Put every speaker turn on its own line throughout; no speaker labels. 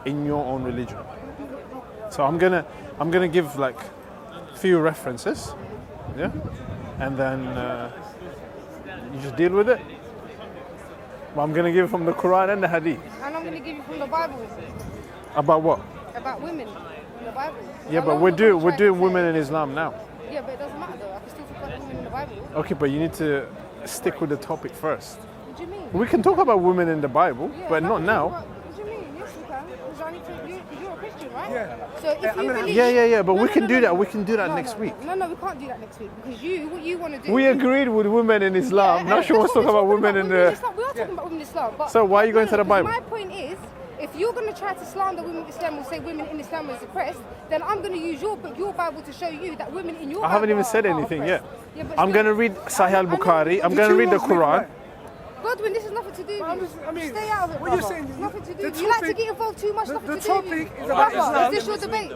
in your own religion. So I'm gonna give like few references, yeah, and then you just deal with it. But I'm gonna give from the Quran and the Hadith.
And I'm gonna give you from the Bible.
About what?
About women in the Bible.
Yeah, but we're doing women in Islam now.
Yeah, but it doesn't matter though. I can still talk about women in the Bible.
Okay, but you need to stick with the topic first.
What do you mean?
We can talk about women in the Bible,
Yeah,
but not now.
What do you mean? Yes, you can. Because I need to, you're a Christian, right?
Yeah.
So if you believe...
Yeah, but
No,
we
no,
can
no,
do
no,
that.
no.
We can do that
No,
next week.
No, we can't do that next week because what you want to do...
We agreed with women in Islam. Now she wants to talk about women in the...
We are talking about women in Islam. But
So why are you going to the Bible?
My point is, if you're going to try to slander women in Islam or say women in Islam are suppressed, then I'm going to use your Bible to show you that women in your Bible
I haven't even said
are
anything yet.
oppressed. Yeah, but
I'm
still-
going to read Sahih al-Bukhari. I'm going to read the Quran.
Godwin, this is nothing to do with you. Stay out of it,
what you're
brother.
saying,
It's nothing to do
the
with you. You like to
topic-
get involved too much, nothing
the
to do with you.
topic is about
Brother,
Islam.
is this your debate?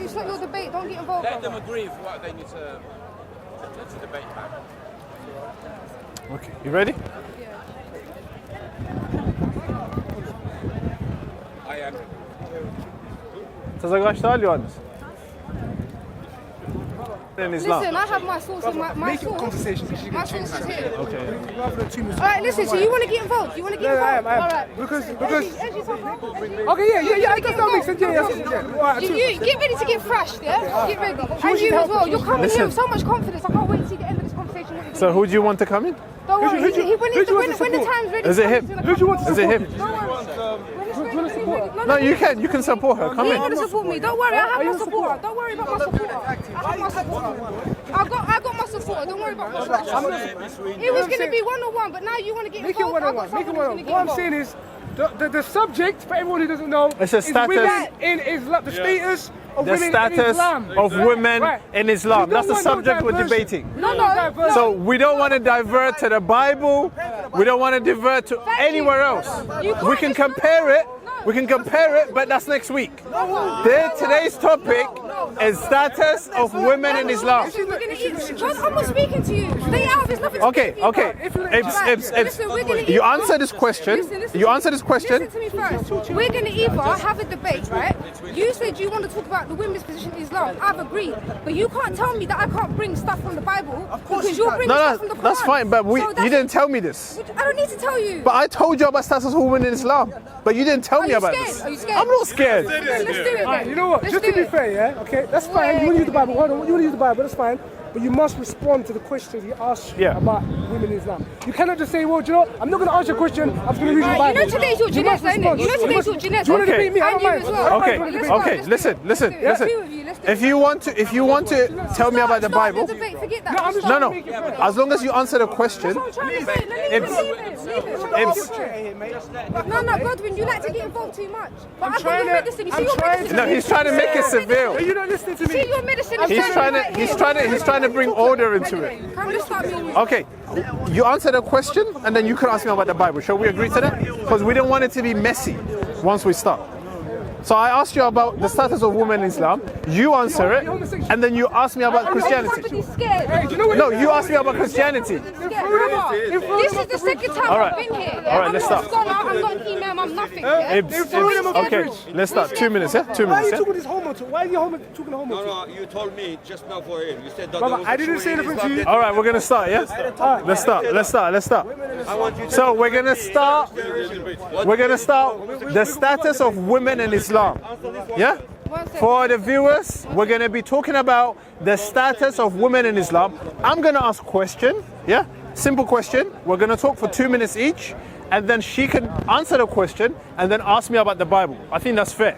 It's not your debate. Don't get involved,
Let them
brother.
agree for what they need to debate about.
Okay, you ready?
I am.
تزغشتها Yohannes. In Islam.
Listen, I have my source in my
Make it a
source.
conversation because you're
My
going to change
source is
that.
here.
Okay.
Rather than 2 minutes.
All right, listen. So you want to get involved? You want to get
Yeah, I
involved?
am.
All right.
Because-
Edgy, Edgy.
Okay, yeah, that makes sense. Yeah. All right,
You get ready to get thrashed, yeah? Get ready. And you as well. You're coming here with so much confidence. I can't wait to see the end of this conversation. What you're
So
gonna
who do you want to come in?
do. Don't worry.
who do you want to
When the
support?
time's ready.
Is it him?
Who do you want to
Is it him?
Don't worry. When it's ready, when it's ready.
No, you can support her. Come
He ain't
in.
gonna support me. Don't worry, I have my supporter. Don't worry about my supporter. I have my supporter. I got my supporter. Don't worry about my supporter. It was gonna be 1-on-1, but now you want to get
Make it
involved. I got
1-on-1. Make it
someone who's
1-on-1.
gonna
What I'm
get
saying
involved.
is, the subject, for everyone who doesn't know,
It's a
is
status.
women in Islam. The status of
The
women in
status
Islam.
of women
Right.
in Islam.
We
That's the
don't want no
subject we're
diversion.
debating.
No.
So we don't want to divert to the Bible. We don't want to divert to anywhere else. We can compare it. We can compare it, but that's next week. Today's topic is status of women in Islam.
We're gonna eat. I'm not speaking to you. Stay out of it. It's nothing to
Okay,
do with you.
okay. Ibs.
Listen, we're gonna
You
eat-
answer this question.
Listen.
You answer this question.
Listen to me first. We're going to either have a debate, right? You said you want to talk about the women's position in Islam. I've agreed. But you can't tell me that I can't bring stuff from the Bible because you're bringing stuff from the Quran.
That's fine, but
So
you
that's-
didn't tell me this.
I don't need to tell you.
But I told you about status of women in Islam, but you didn't tell
Are
me
you
about
scared?
this.
Are you scared?
I'm not scared.
Let's do it then.
You know what?
Let's
Just
do
to be
it.
fair, yeah? Okay, that's fine. You want to use the Bible. Hold on. You want to use the Bible. That's fine. But you must respond to the questions he asks you
Yeah.
about women in Islam. You cannot just say, well, do you know, I'm not going to answer your question. I'm just going to read the
Right,
Bible.
you know today's your
You
Jeanette,
must
isn't it?
respond.
You know today's your Jeanette.
Do you want to
Okay.
debate me? I
And
don't
you
mind.
as well.
Okay,
Let's do it.
okay,
Let's
listen.
do it. Let's do it. Let's do it.
If you want to tell me about the
Start
Bible,
debate. Forget that.
No, I'm just
no,
trying to make it fair.
as long as you answer the question.
That's what I'm trying to say. Leave it. No, Godwin, you like to get involved too much. But I've got your medicine. You see your medicine.
No, he's trying to make it severe.
You're not listening to
You see
me.
your medicine.
He's trying to bring order into it.
Come, let's start moving.
Okay, you answer the question, and then you can ask me about the Bible. Shall we agree to that? Because we don't want it to be messy once we start. So I asked you about the status of women in Islam. You answer it, and then you ask me about Christianity.
Somebody's scared.
No, you asked me about Christianity.
This is the second time
All right.
I've been here.
All right,
I'm
let's
not a
start.
scholar, I'm not an imam, I'm nothing. Yeah?
Okay, let's start. 2 minutes, yeah? 2
Why are
minutes,
you
yeah?
talking this homo talk? Why are you talking homo talk?
No, you told me just now for him. You said that.
Brother, I didn't say anything to you.
All right, we're gonna start, yeah? Let's start.
I want you to
So we're gonna start the status of women in Islam. Yeah? For the viewers, we're gonna be talking about the status of women in Islam. I'm gonna ask a question, yeah? Simple question. We're gonna talk for 2 minutes each, and then she can answer the question and then ask me about the Bible. I think that's fair.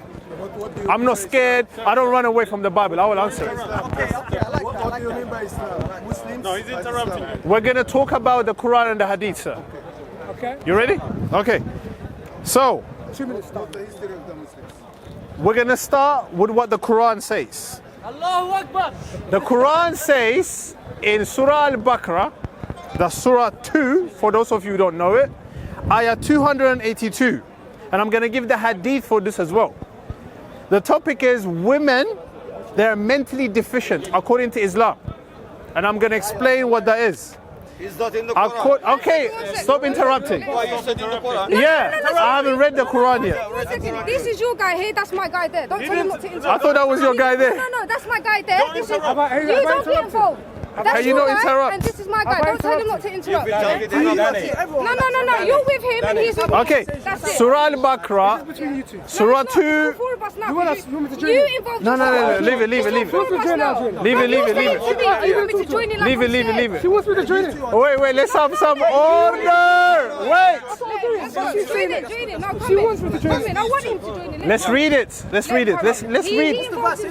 I'm not scared. I don't run away from the Bible. I will answer it.
What do you mean by Islam? Muslims? No, he's interrupting you.
We're gonna talk about the Quran and the Hadith, sir.
Okay?
You ready? Okay. So
2 minutes start.
The history of the Muslims.
we're gonna start with what the Quran says.
Allahu Akbar.
The Quran says in Surah Al-Baqarah, that's Surah 2, for those of you who don't know it, Ayah 282. And I'm going to give the hadith for this as well. The topic is women, they're mentally deficient according to Islam. And I'm going to explain what that is.
It's not in the Quran.
Okay, stop interrupting.
Why you said in the Quran?
Yeah, I haven't read the Quran yet.
1 second. This is your guy here. That's my guy there. Don't tell him not to interrupt.
I thought that was your guy there.
No, that's my guy there.
Don't
This is,
interrupt.
you don't get involved. That's
Can you
your
not
guy,
interrupt?
and this is my guy. Don't tell him not to interrupt.
If you tell me to interrupt,
No. You're with him and he's with
Okay,
me. That's it.
Surah Al-Baqarah,
Between you two.
Surah
It's
2.
not four of us now.
You want us- you want me to join
You
it?
involved
No,
yourself.
leave it.
It's not four of us now.
Leave it.
You want me to join it like
Leave
I'm
it.
scared.
She wants me to join it.
Wait, let's have some order. Wait.
Join it. No, come
She
in.
wants me to join
Come in. I want him to join it.
Let's read it. Let's read.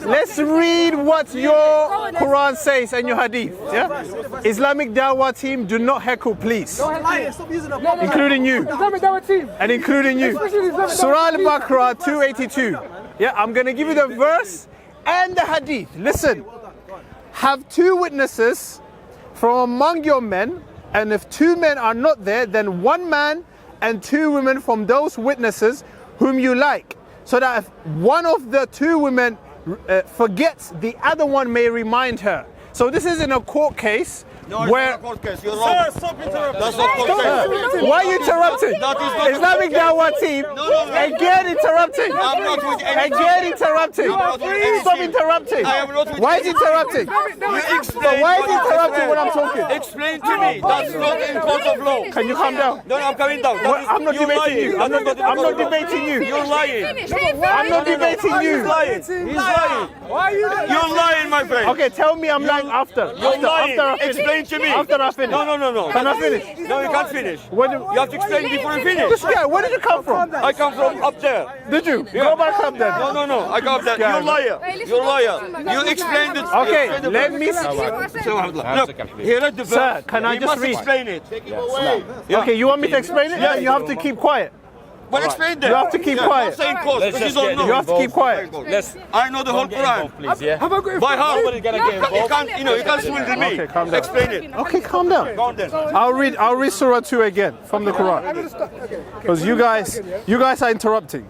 Let's read what your Quran says and your Hadith. Yeah. Islamic Dawah team, do not heckle, please. Including you.
Islamic Dawah team.
And including you. Surah Al-Baqarah 282. Yeah, I'm going to give you the verse and the hadith. Listen. Have 2 witnesses from among your men, and if 2 men are not there, then 1 man and 2 women from those witnesses whom you like, so that if one of the 2 women forgets, the other one may remind her. So this is in a court case.
No, it's not a court case. You're wrong.
Sir, stop interrupting.
That's not court case.
Why are you interrupting?
That is not-
Islamic Dawah team, again interrupting.
I'm not with any
Again interrupting.
not with any
Stop
team.
interrupting.
I am not with
Why is he interrupting?
You explain.
But why is he
what you
interrupting
said.
when I'm talking?
Explain to me. That's not in court of law.
Can you calm down?
No, I'm coming down.
Well, I'm not
You're
debating you.
lying.
I'm not debating you.
You're lying.
I'm not debating
He's
you.
lying. He's lying.
Why are you doing
You're lying, my friend.
Okay, tell me I'm lying after.
You're lying.
After I finish.
Explain to me.
After I finish.
No.
Can I finish?
No, you can't finish.
Where do-
You have to explain before you finish.
This guy, where did you come from?
I come from up there.
Did you? Go back up then.
No. I come up there. You're a liar. You're a liar. You explained it.
Okay, let me see.
Look, here at the verse.
Sir, can I
you
just
must
read?
explain it.
Okay, you want me to explain it? Then you have to keep quiet.
Well, explain that.
You have to keep quiet.
I'm saying cause, because you don't know.
You have to keep quiet.
I know the whole Quran.
Please, yeah.
Have I got it?
By heart.
Nobody's gonna get involved.
You can't swindle me.
Okay, calm down.
Explain it.
Okay, calm down.
Go on then.
I'll read Surah 2 again from the Quran. Because you guys are interrupting.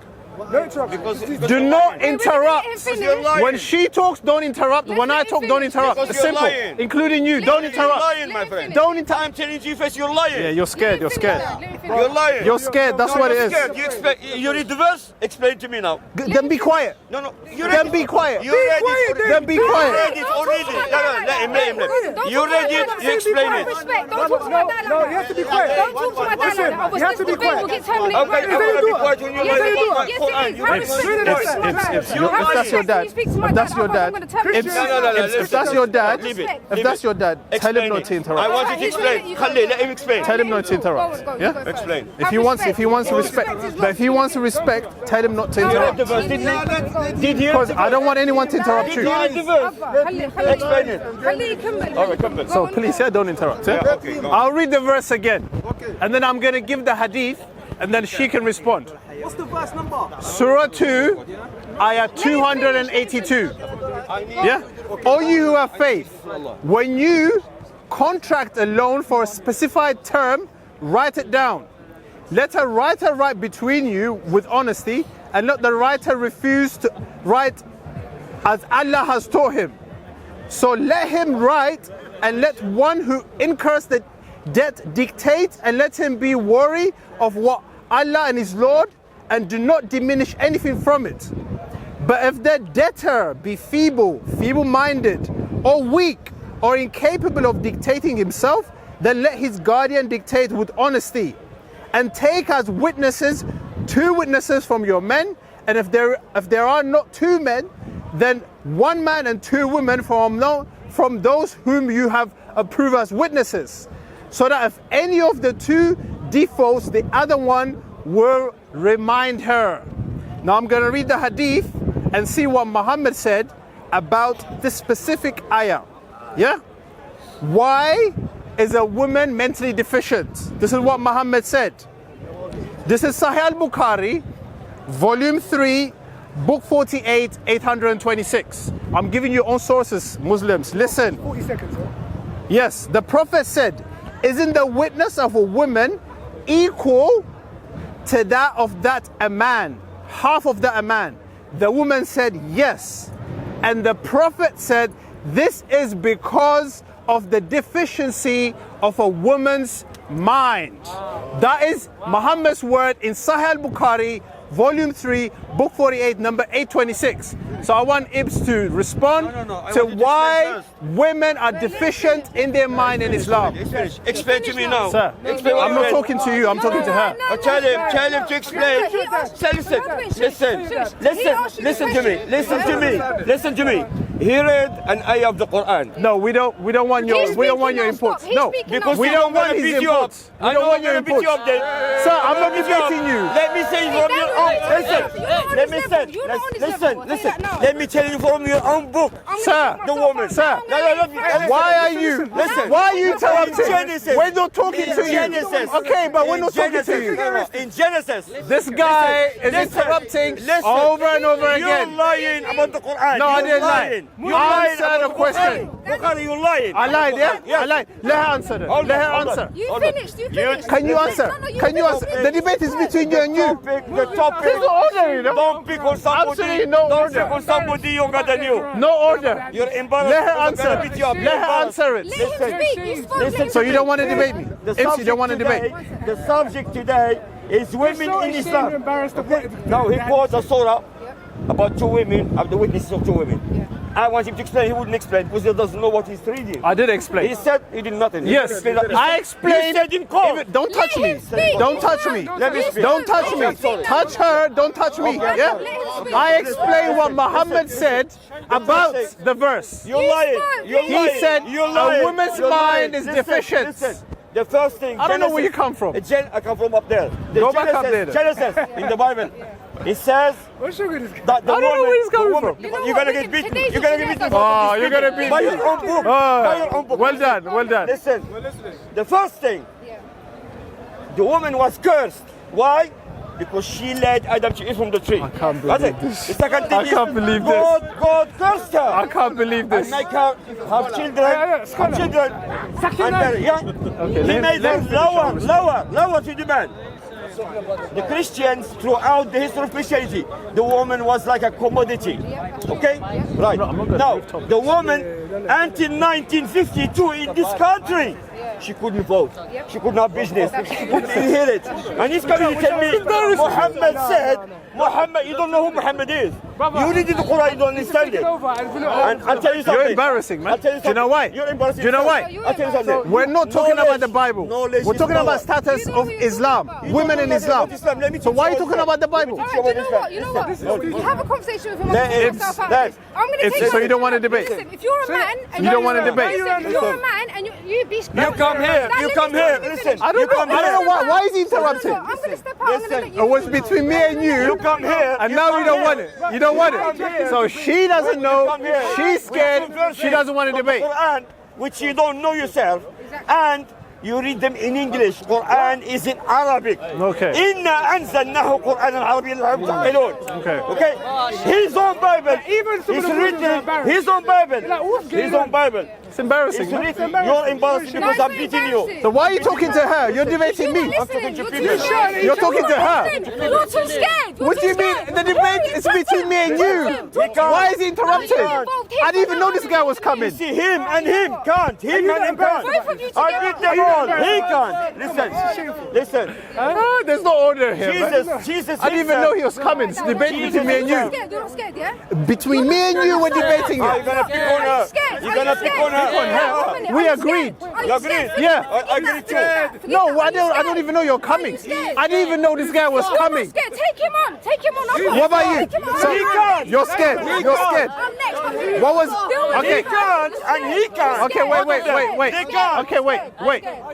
No interruption.
Do not interrupt.
You're lying.
When she talks, don't interrupt. When I talk, don't interrupt.
Because
It's
you're
simple.
lying.
Including you, don't
You're
interrupt.
lying, my friend.
Don't interrupt.
I'm telling you first, you're lying.
Yeah, you're scared. You're scared.
You're lying.
You're scared. That's
No,
what it
you're
is.
scared. You read the verse? Explain to me now.
Then be quiet.
No. You
Then be quiet.
You read it.
Then be
You
quiet.
read it already. No, let him. You read it. You explain it.
Don't talk to my dad like
No,
that.
you have to be quiet.
Don't talk to my dad like that.
Listen, you have to be
This debate
quiet.
will get terminated
Okay,
right
I'm
now.
gonna be quiet when you
Yes,
read
it is.
the
Yes,
Quran.
it is.
You
I
read
respect
it.
If that's your dad, if that's your dad, if that's your dad,
Leave it.
if that's your dad, tell him not to
I
interrupt.
want you to explain. Khalil, let him explain.
Tell him not to interrupt. Yeah.
Explain.
If he wants respect, but if he wants respect, tell him not to
You read the
interrupt.
verse, didn't you? Did you?
Because I don't want anyone to interrupt
Did you
you.
read the verse? Explain it. All right, come
So
back.
please, don't interrupt. Yeah?
Yeah, okay, go on.
I'll read the verse again, and then I'm gonna give the hadith, and then she can respond.
What's the verse number?
Surah 2, ayah 282. Yeah? All you who have faith, when you contract a loan for a specified term, write it down. Let a writer write between you with honesty, and let the writer refuse to write as Allah has taught him. So let him write, and let one who incurs the debt dictate, and let him be wary of what Allah and his Lord, and do not diminish anything from it. But if the debtor be feeble-minded, or weak, or incapable of dictating himself, then let his guardian dictate with honesty, and take as witnesses 2 witnesses from your men, and if there are not 2 men, then 1 man and 2 women from those whom you have approved as witnesses, so that if any of the 2 defaults, the other one will remind her. Now I'm going to read the hadith and see what Muhammad said about this specific ayah. Yeah? Why is a woman mentally deficient? This is what Muhammad said. This is Sahih al-Bukhari, volume 3, book 48, 826. I'm giving you own sources, Muslims. Listen.
40 seconds, sir.
Yes, the Prophet said, isn't the witness of a woman equal to that of a man? Half of that a man. The woman said yes. And the Prophet said, this is because of the deficiency of a woman's mind. That is Muhammad's word in Sahih al-Bukhari, Volume 3, Book 48, number 826. So I want Ibs to respond to why women are deficient in their mind in Islam.
Explain to me now.
Sir, I'm not talking to you, I'm talking to her.
Tell him to explain. Listen to me. He read an ayah of the Quran.
No, we don't want your inputs. No,
Because
we don't want his inputs. We don't want your inputs. Sir, I'm not debating you.
Let me say from your own. Listen. Let me tell you from your own book.
Sir,
The woman.
Sir, why are you?
Listen.
Why are you interrupting?
Genesis.
We're not talking to you.
Genesis.
Okay, but we're not talking to you.
In Genesis.
This guy is interrupting over and over again.
You're lying about the Quran.
No, I didn't lie. Answer the question.
Bukhari, you're lying.
I lied, yeah? I lied. Let her answer then. Let her answer.
You finished.
Can you answer? Can you answer? The debate is between you and you.
The topic.
There's no order, you know?
Don't pick on somebody.
Absolutely no
Don't
order.
pick on somebody younger than you.
No order.
You're embarrassed.
Let her answer. Let her answer it.
Let him speak. You spoke.
Listen.
So you don't want to debate me? If you don't want to debate.
The subject today is women in Islam.
Okay.
Now he quotes a surah about two women, of the witnesses of two women. I want him to explain. He wouldn't explain because he doesn't know what he's reading.
I did
He
explain.
said he did nothing. He
Yes,
explained that-
I explained.
You said in court.
Don't touch
Let
me.
him speak.
Don't touch me.
Let me speak.
Don't touch me. Touch her. Don't touch me.
Okay.
Yeah. I explained what Muhammad said about the verse.
You're lying. You're
He
lying.
said
You're
a
lying.
woman's
You're lying.
mind is
Listen,
deficient.
Listen. The first thing.
I don't know where you
Genesis-
come from.
I come from up there. The
Go back up there then.
Genesis in the Bible. It says
What's wrong with this guy?
that the
I don't know
woman,
where he's coming
the woman,
from.
You're gonna get beaten. You're gonna get beaten.
Oh, you're gonna beat
By
me.
your own book.
Oh,
By your own book.
well done. Well done.
Listen. The first thing. The woman was cursed. Why? Because she led Adam to eat from the tree.
I can't
That's
believe
it.
this.
The second thing
I can't
is
believe this.
God cursed her.
I can't believe this.
And make her have children. Have children. And yeah.
Okay,
He made her
let's finish
lower to the man. The Christians, throughout the history of Christianity, the woman was like a commodity. Okay? Right. Now, the woman, until 1952 in this country, she couldn't vote. She couldn't have business. She couldn't inherit. And he's coming to tell me, Muhammad said, Muhammad, you don't know who Muhammad is. You read the Quran, you don't understand it. And I'll tell you something.
You're embarrassing, man.
I'll tell you
Do you know why?
You're embarrassing.
Do you know why?
I'll tell you something.
We're not talking about the Bible.
Knowledge
We're
is
talking about
power.
status of Islam, women in Islam.
Let me
So why are you
teach
talking about the Bible?
Alright, do you know what? You have a conversation with him.
Let
I'm
him-
gonna take
let-
I'm gonna take
So you don't want to debate?
Listen, if you're a man and
You don't want to debate?
Listen, if you're a man and you be
You come here. You come here. Listen.
I don't know why is he interrupting?
I'm gonna step out. I'm gonna let you.
It was between me and
You
you,
come here.
and now you don't want it. You don't want it. So she doesn't know. She's scared. She doesn't want to debate.
Quran, which you don't know yourself, and you read them in English. Quran is in Arabic.
Okay.
إِنَّا أَنزَلْنَاهُ قُرْآنًا عَرَبِيًّا لَعَلَّكُمْ تَعْقِلُون.
Okay.
Okay. His own Bible.
Even some of
He's
the Muslims are
written.
embarrassed.
His own Bible.
Like, what's going
His own
on?
Bible.
It's embarrassing.
It's
Man.
written. You're embarrassed because I'm beating you.
So why are you talking to her? You're debating me. You're talking to her.
You're too scared.
What do you mean? The debate is between me and you. Why is he interrupting? I didn't even know this guy was coming.
See, him and him can't. Him and him can't.
Both of you
I
together.
beat them all. He can't. Listen.
Ah, there's no order here, man.
Jesus.
I didn't even know he was coming. It's debate between me and
You're
you.
scared. You're not scared, yeah?
Between me and you, we're debating
Are you
it.
gonna pick on her? You're gonna pick on her.
We agreed.
You agreed?
Yeah.
I agree too.
No, I don't even know you're coming. I didn't even know this guy was coming.
Take him on. Take him on.
What about you?
Take him on.
So
He can't.
you're scared. You're scared.
I'm next.
What was?
He
Okay.
can't and he can't.
Okay. Wait.
They can't.
Okay. Wait.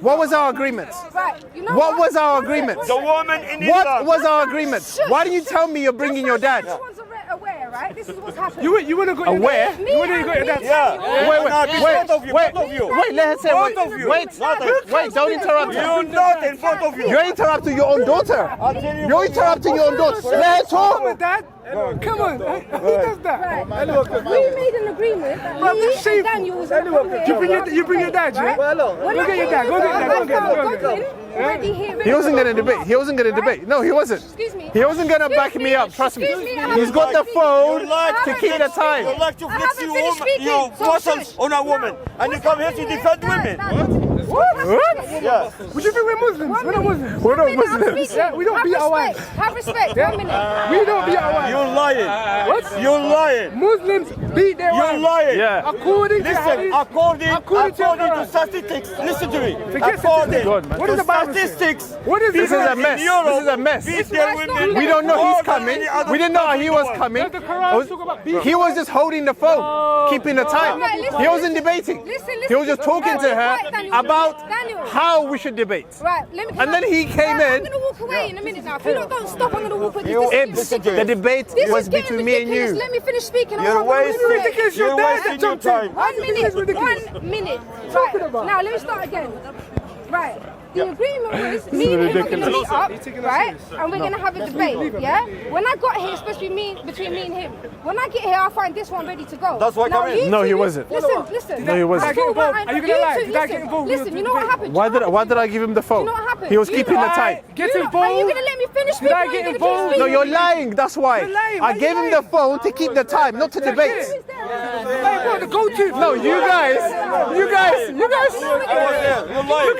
What was our agreement?
Right. You know
What was our agreement?
The woman in
What
Islam.
was our agreement? Why didn't you tell me you're bringing your dad?
Everyone's aware, right? This is what's happening.
You wouldn't got your
Aware?
dad. You wouldn't got your dad.
Yeah.
Wait.
Both of you.
Wait. Let her say.
Both of you.
Wait. Don't interrupt her.
You're not in front of you.
You're interrupting your own daughter.
I'll tell you
You're
what you are.
interrupting your own daughter. Let her
With
talk.
dad. Come on. Who does that?
Right. We made an agreement that me and Daniel was going to come here.
You bring your dad, yeah?
When
Look at your dad. Go get your dad.
already here.
He wasn't going to debate. He wasn't going to debate. No, he wasn't.
Excuse me.
He wasn't going to back me up. Trust me.
Excuse me, I
He's
haven't
got the
finished
phone
speaking.
to keep the time.
You like to
I
flex
haven't
your
finished
woman, your
speaking, so
muscles
shush.
on a woman, and you come here to defend women.
What?
Yeah.
Would you think we're Muslims? We're not Muslims.
We're not Muslims.
Yeah, we don't beat our wives.
Have respect. 1 minute.
We don't beat our wives.
You're lying.
What?
You're lying.
Muslims beat their
You're
wives.
lying.
Yeah.
According to
Listen,
hadith,
according
to
to statistics, listen to me.
Forget
According
God, man.
What does
to
the Bible say?
statistics,
What is
This is a
in
mess.
Europe
This is a mess.
beat their women.
We don't know
more
he's
than
coming.
any other
We didn't know he was
country.
coming.
Does the Quran talk about beating?
He was just holding the phone, keeping the time.
Right, listen,
He wasn't
listen.
debating.
Listen,
He was just talking to her
Right, Daniel.
about
Daniel.
how we should debate.
Right, let me.
And then he came
I'm
in.
gonna walk away in a minute now. If you don't stop, I'm gonna walk away.
Ibs, the debate
This
was
is getting
between me and
ridiculous.
you.
Let me finish speaking.
You're wasting
ridiculous.
You're
Your dad
wasting your
jumped in.
time.
1 minute.
This is ridiculous.
1 minute.
Talking
Right.
about?
Now let me start again. Right. The agreement was me and him are going to meet up, right? And we're going to have a debate, yeah? When I got here, especially between me and him, when I get here, I'll find this one ready to go.
That's why I
Now,
come in.
you
No,
two-
he wasn't.
Listen.
No, he wasn't.
Did I get involved? Are you gonna lie? Did I get involved?
Listen, you know what happened?
Why did I give him the phone?
You know what happened?
He was
You
keeping
know
the
what?
time.
Get
Are you
involved.
going to let me finish
Did I
speaking?
get
Or are you gonna keep
involved?
No,
speaking?
you're lying. That's why.
You're lying.
I
Why
gave
you
him the
lying?
phone to keep the time, not to debate.
Hey, bro, the go-to.
No, you guys.
You're lying.
Look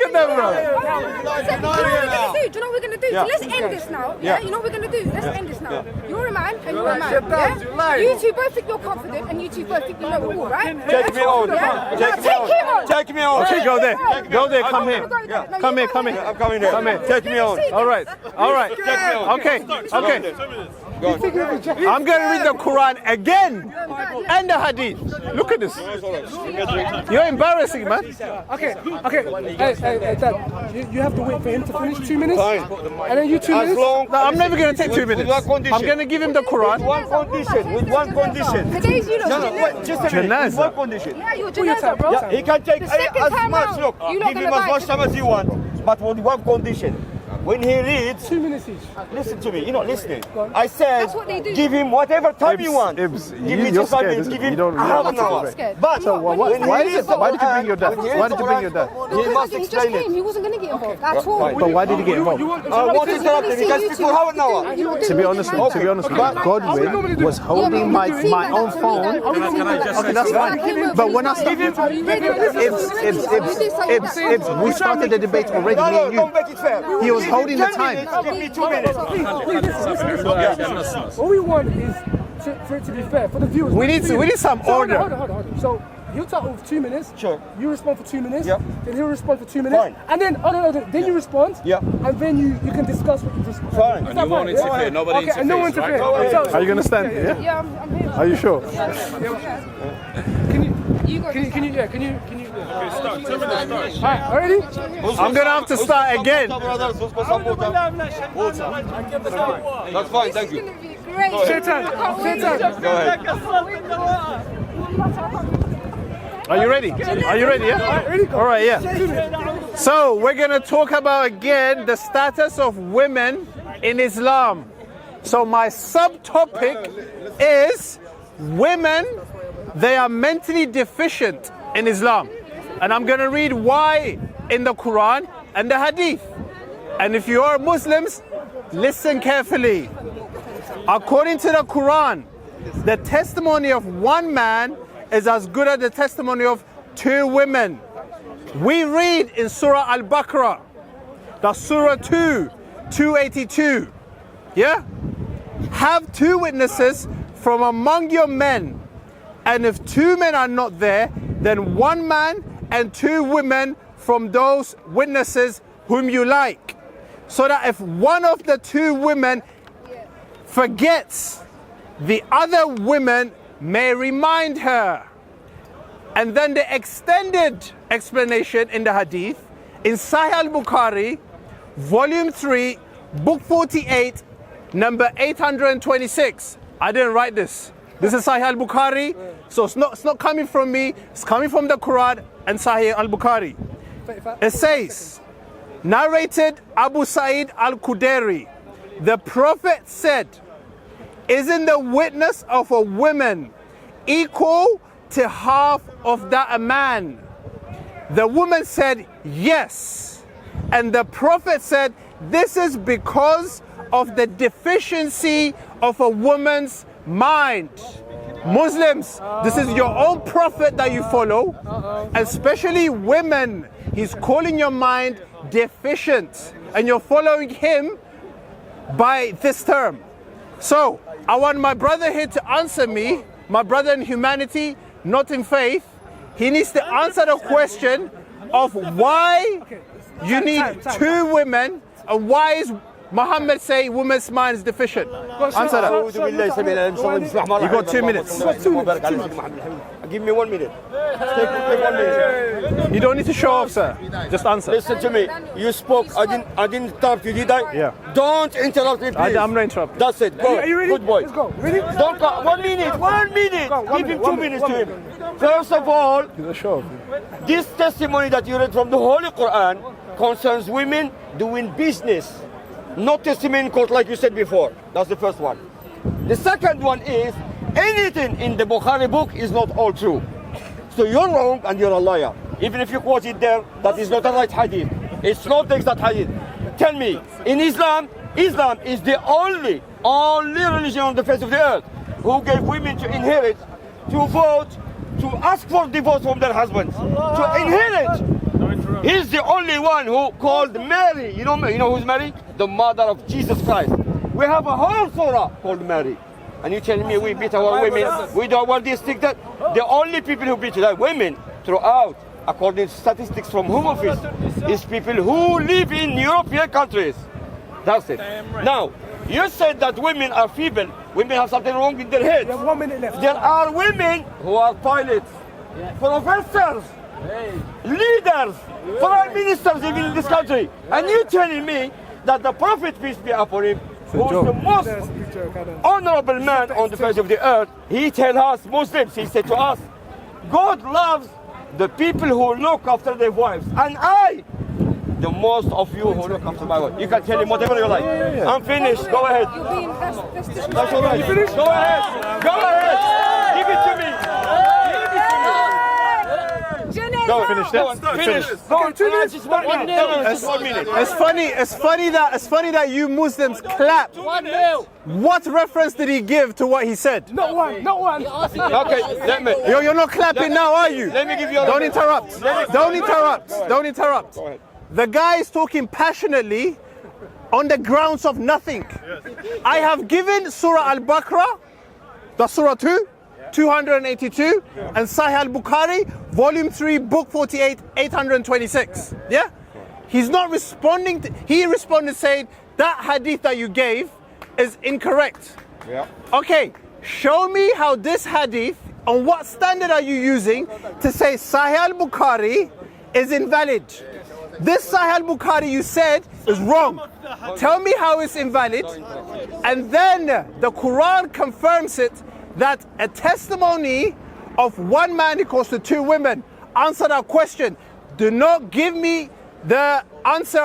at them, bro.
Do you know what we're gonna do?
Yeah.
So let's end this now. Yeah. You know what we're gonna do? Let's end this now. You're a man and you're a man.
Shut down,
Yeah?
you lie.
You two both think you're confident and you two both think you know it all, right?
Take me on.
Yeah?
Take me
Take it
on.
on.
Take me on.
Okay, go there. Go there. Come here.
No,
Come
you
here.
go
Come
there.
here.
I'm coming there.
Come here.
Take me on.
All right. All right.
Take me on.
Okay. Okay.
Go on.
I'm going to read the Quran again and the Hadith. Look at this. You're embarrassing, man.
Okay. Hey, Dad, you have to wait for him to finish 2 minutes.
Fine.
And then you 2
As
minutes.
long
No, I'm never going to take 2 minutes.
With one condition.
I'm going to give him the Quran.
One condition. With one condition.
Today's you
No, wait, just a minute. With
Janazah.
one condition.
Yeah, you're Janazah, bro.
He can take
The second
as
time
much.
round,
Look,
you're not
give him
gonna
as
buy
much
it.
time as you want, but with one condition. When he reads,
2 minutes each.
listen to me. You're not listening. I said,
That's what they do.
give him whatever time you want.
Ibs,
Give me
you're
just 5
scared,
minutes.
isn't
Give
it?
him
You don't
half
really
an hour.
scared.
But
So why did you bring your dad? Why did you bring your dad?
He must
He just
explain
came.
it.
He wasn't going to get involved at all.
Fine.
But why did he get involved?
I want to interrupt him. He can speak for half an hour.
To be honest, Godwin was holding my own phone. Okay, that's fine. But when I started, Ibs, we started the debate already, me
No,
and
don't
you.
make it fair.
He was
Give me
holding the
10
time.
minutes, Give me 2 minutes.
Listen. All we want is for it to be fair for the viewers.
We need some
So
order.
Hold on. So he'll talk for 2 minutes.
Sure.
You respond for 2 minutes.
Yep.
Then he'll respond for 2 minutes.
Fine.
And then then you respond.
Yep.
And then you can discuss what you respond.
Fine.
And you won't interfere. Nobody interferes. And no one interferes.
Are you going to stand here?
Yeah, I'm here.
Are you sure?
Can you? Alright, ready?
I'm going to have to start again.
That's fine, thank you.
Great.
Shaitan.
Go ahead.
Are you ready? Are you ready? Yeah?
Ready? Go.
All right, yeah. So we're going to talk about again the status of women in Islam. So my subtopic is women, they are mentally deficient in Islam. And I'm going to read why in the Quran and the Hadith. And if you are Muslims, listen carefully. According to the Quran, the testimony of one man is as good as the testimony of 2 women. We read in Surah Al-Baqarah, that's Surah 2, 282. Yeah? Have 2 witnesses from among your men. And if 2 men are not there, then 1 man and 2 women from those witnesses whom you like. So that if one of the 2 women forgets, the other women may remind her. And then the extended explanation in the Hadith in Sahih al-Bukhari, volume 3, book 48, number 826. I didn't write this. This is Sahih al-Bukhari, so it's not coming from me, it's coming from the Quran and Sahih al-Bukhari. It says, narrated Abu Sa'id al-Khudri, the Prophet said, isn't the witness of a woman equal to half of that a man? The woman said, yes. And the Prophet said, this is because of the deficiency of a woman's mind. Muslims, this is your own Prophet that you follow, especially women. He's calling your mind deficient, and you're following him by this term. So, I want my brother here to answer me, my brother in humanity, not in faith. He needs to answer the question of why you need two women, and why is Muhammad say woman's mind is deficient? Answer that. You got 2 minutes.
Give me 1 minute. Take 1 minute.
You don't need to show off, sir. Just answer.
Listen to me. You spoke. I didn't interrupt you, did I?
Yeah.
Don't interrupt me, please.
I'm not interrupting.
That's it. Go.
Are you ready?
Good boy.
Let's go. Ready?
Don't go. 1 minute. 1 minute. Give him 2 minutes to him. First of all, this testimony that you read from the Holy Quran concerns women doing business, not testimony in court like you said before. That's the first one. The second one is anything in the Bukhari book is not all true. So you're wrong and you're a liar. Even if you quote it there, that is not a right hadith. It's not the exact hadith. Tell me, in Islam is the only religion on the face of the earth who gave women to inherit, to vote, to ask for divorce from their husbands, to inherit. He's the only one who called Mary. You know who's Mary? The mother of Jesus Christ. We have a whole surah called Mary. And you telling me we beat our women? We do our district. The only people who beat their women throughout, according to statistics from Home Office, is people who live in European countries. That's it. Now, you said that women are feeble. Women have something wrong in their heads.
You have 1 minute left.
There are women who are pilots, professors, leaders, prime ministers even in this country. And you telling me that the Prophet, peace be upon him, who is the most honorable man on the face of the earth, he tells us, Muslims, he said to us, God loves the people who look after their wives. And I, the most of you who look after my wife. You can tell him whatever you like. I'm finished. Go ahead. That's all right. You finished? Go ahead. Go ahead. Give it to me.
Go finish that.
Finish. Go on. 2 minutes. Just 1 minute. Just 1 minute.
It's funny that you Muslims clap.
1-0.
What reference did he give to what he said?
Not one.
Okay, let me.
You're not clapping now, are you?
Let me give you a
Don't interrupt. Don't interrupt.
Go ahead.
The guy is talking passionately on the grounds of nothing. I have given Surah Al-Baqarah, the Surah 2, 282, and Sahih Al-Bukhari, Volume 3, Book 48, 826. Yeah? He's not responding. He responded saying, that hadith that you gave is incorrect.
Yeah.
Okay, show me how this hadith, on what standard are you using to say Sahih Al-Bukhari is invalid? This Sahih Al-Bukhari you said is wrong. Tell me how it's invalid. And then the Quran confirms it, that a testimony of one man equals to two women. Answer that question. Do not give me the answer,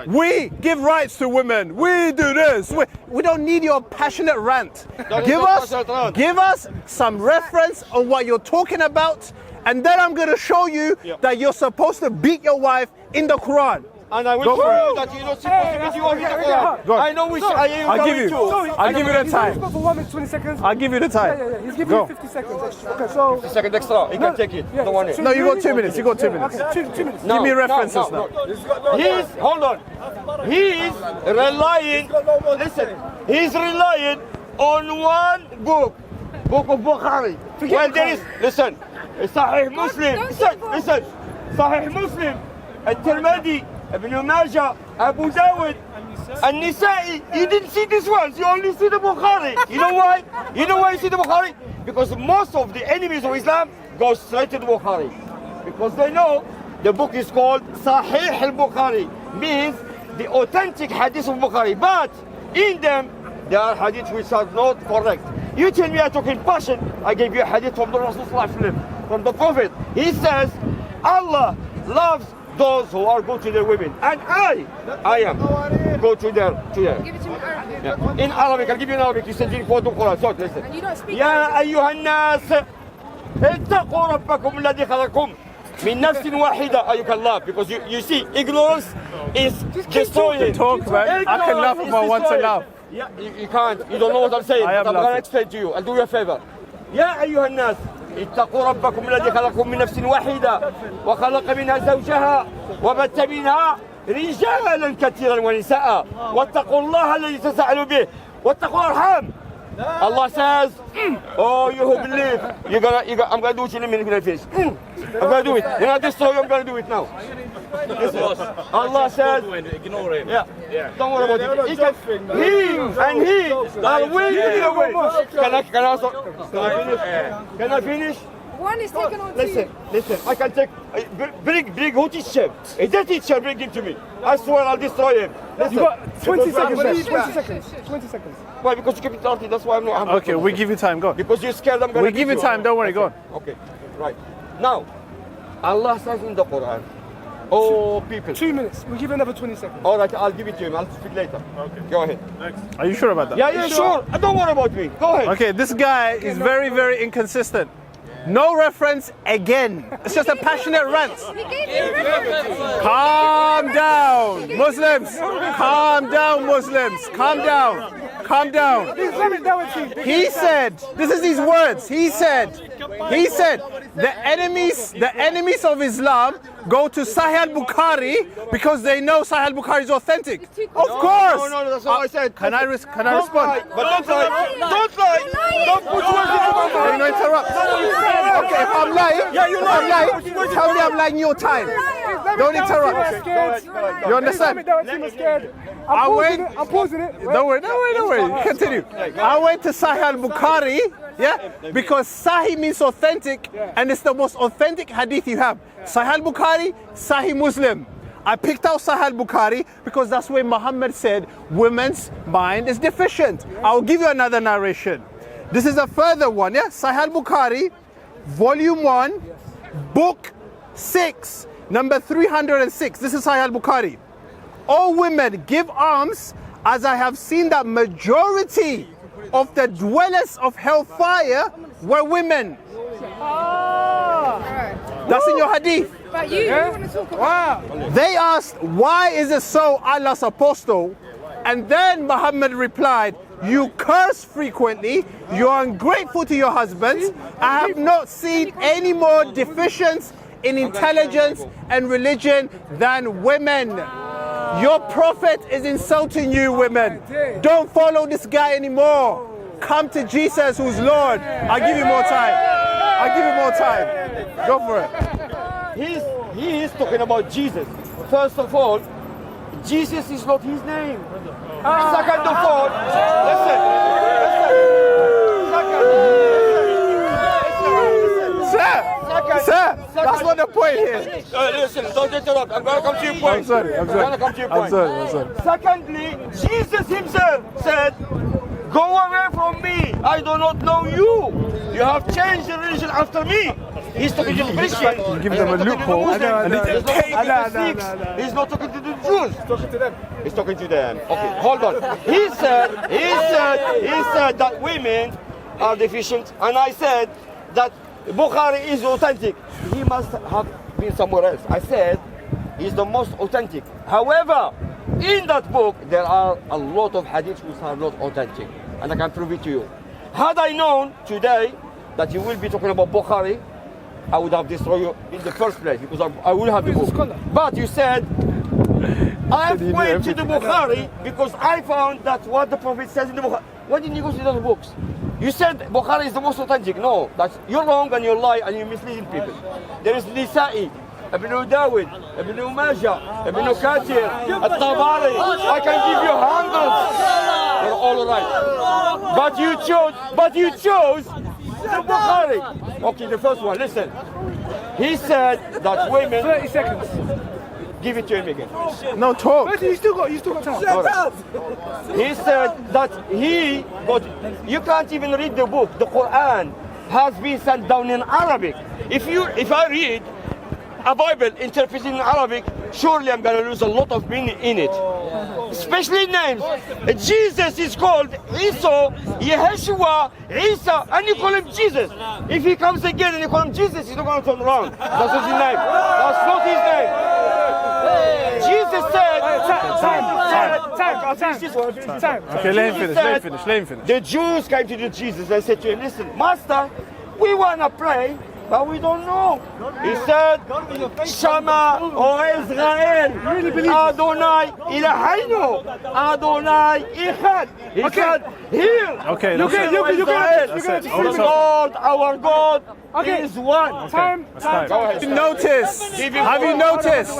we give rights to women, we do this. We don't need your passionate rant. Give us some reference on what you're talking about, and then I'm going to show you that you're supposed to beat your wife in the Quran.
And I will show you that you're not supposed to beat your wife in the Quran. I know which
I'll give you. I'll give you the time.
For 1 minute 20 seconds.
I'll give you the time.
Yeah. He's giving you 50 seconds. Okay, so
50 seconds extra. You can take it. Don't want it.
No, you got 2 minutes. You got 2 minutes.
Okay, 2 minutes.
Give me references now.
Hold on. He's relying, listen, he's relying on one book of Bukhari. Well, there is, listen, Sahih Muslim, listen, Sahih Muslim, Al-Tirmidhi, Ibn Majah, Abu Dawud, An-Nisa'i. You didn't see these ones, you only see the Bukhari. You know why? You know why you see the Bukhari? Because most of the enemies of Islam go straight to the Bukhari. Because they know the book is called Sahih al-Bukhari, means the authentic hadith of Bukhari. But in them, there are hadiths which are not correct. You tell me I talk in passion, I gave you a hadith from the Rasul, from the Prophet. He says, Allah loves those who are good to their women. And I am good to their.
Give it to me in Arabic.
Yeah. In Arabic, I'll give you in Arabic. You said in Quran. So listen.
And you don't speak
يا أيها الناس اتقوا ربكم الذي خلقكم من نفس واحدة. You can laugh because you see ignorance is destroying.
Talk, man. I can laugh if I want to laugh.
Yeah, you can't. You don't know what I'm saying.
I am
I'm going
laughing.
to explain to you. I'll do you a favor. يا أيها الناس اتقوا ربكم الذي خلقكم من نفس واحدة وخلق منها زوجها وبث منها رجالا كثيرا ونساء واتقوا الله الذي تساءلوا به واتقوا الأرحام. Allah says, oh, you who believe, I'm going to do it in a minute when I finish. I'm going to do it. When I destroy you, I'm going to do it now. Listen. Allah says,
ignore him.
yeah, don't worry about it. He and he are waiting away. Can I finish?
One is taken on
Listen, I can take, bring who teacher? Is that teacher, bring him to me. I swear I'll destroy him. Listen.
You got 20 seconds left. 20
Because-
seconds. 20 seconds.
Why? Because you keep it 30, that's why I'm not.
Okay, we give you time. Go on.
Because you're scared I'm going to
We give you time. Don't worry. Go on.
Okay, right. Now, Allah says in the Quran, oh people.
2 minutes. We'll give you another 20 seconds.
All right, I'll give it to him. I'll speak later. Okay. Go ahead.
Are you sure about that?
Yeah, sure. Don't worry about me. Go ahead.
Okay, this guy is very, very inconsistent. No reference again. It's just a passionate rant.
He gave you references.
Calm down, Muslims. Calm down, Muslims. Calm down. Calm down. He said, this is his words. He said, the enemies of Islam go to Sahih al-Bukhari because they know Sahih al-Bukhari is authentic. Of course.
No, that's what I said.
Can I respond?
But don't lie. Don't lie. Don't put words in my mouth.
Can you interrupt? Okay, if I'm lying, I'm lying. Tell me I'm lying your time. Don't interrupt. You understand?
I'm pausing it.
Don't worry. Continue. I went to Sahih al-Bukhari, yeah, because Sahih means authentic, and it's the most authentic hadith you have. Sahih al-Bukhari, Sahih Muslim. I picked out Sahih al-Bukhari because that's where Muhammad said women's mind is deficient. I'll give you another narration. This is a further one, yeah? Sahih al-Bukhari, volume 1, book 6, number 306. This is Sahih al-Bukhari. O women, give alms, as I have seen that majority of the dwellers of hellfire were women. That's in your hadith.
But you want to talk about
They asked, why is it so, Allah's apostle? And then Muhammad replied, you curse frequently, you're ungrateful to your husbands. I have not seen any more deficient in intelligence and religion than women. Your prophet is insulting you, women. Don't follow this guy anymore. Come to Jesus, who's Lord. I'll give you more time. Go for it.
He is talking about Jesus. First of all, Jesus is not his name. Second of all,
Sir, that's not the point here.
Listen, don't interrupt. I'm going to come to your point.
I'm sorry.
I'm going to come to your point.
I'm sorry.
Secondly, Jesus himself said, go away from me. I do not know you. You have changed the religion after me. He's talking to the Christians.
Give them a loophole.
He's not talking to the Jews. He's talking to them. He's talking to them. Okay, hold on. He said that women are deficient, and I said that Bukhari is authentic. He must have been somewhere else. I said he's the most authentic. However, in that book there are a lot of hadiths which are not authentic, and I can prove it to you. Had I known today that you will be talking about Bukhari, I would have destroyed you in the first place because I will have the book. But you said I went to the Bukhari because I found that what the Prophet says in the Bukhari. Why didn't you go to the other books? You said Bukhari is the most authentic. No, you're wrong and you lie and you're misleading people. There is Nisa'i, Ibn Dawud, Ibn Majah, Ibn Kathir, At-Tabari. I can give you hundreds. They're all right. But you chose the Bukhari. Okay, the first one, listen. He said that women...
30 seconds.
Give it to him again.
No, talk.
You still got time.
Shut up. He said that you can't even read the book. The Quran has been sent down in Arabic. If I read a Bible interpreted in Arabic, surely I'm going to lose a lot of meaning in it. Especially names. Jesus is called Isa, Yeshua, Isa, and you call him Jesus. If he comes again and you call him Jesus, he's not going to turn around. That's his name. That's not his name. Jesus said,
Time.
Okay, let him finish.
The Jews came to Jesus and said to him, listen, Master, we want to pray, but we don't know. He said, Shama o Israel, Adonai Ilahainu, Adonai Echad. He said, here,
Okay,
You can
Lord, our God is one.
Time.
Have you noticed? Have you noticed?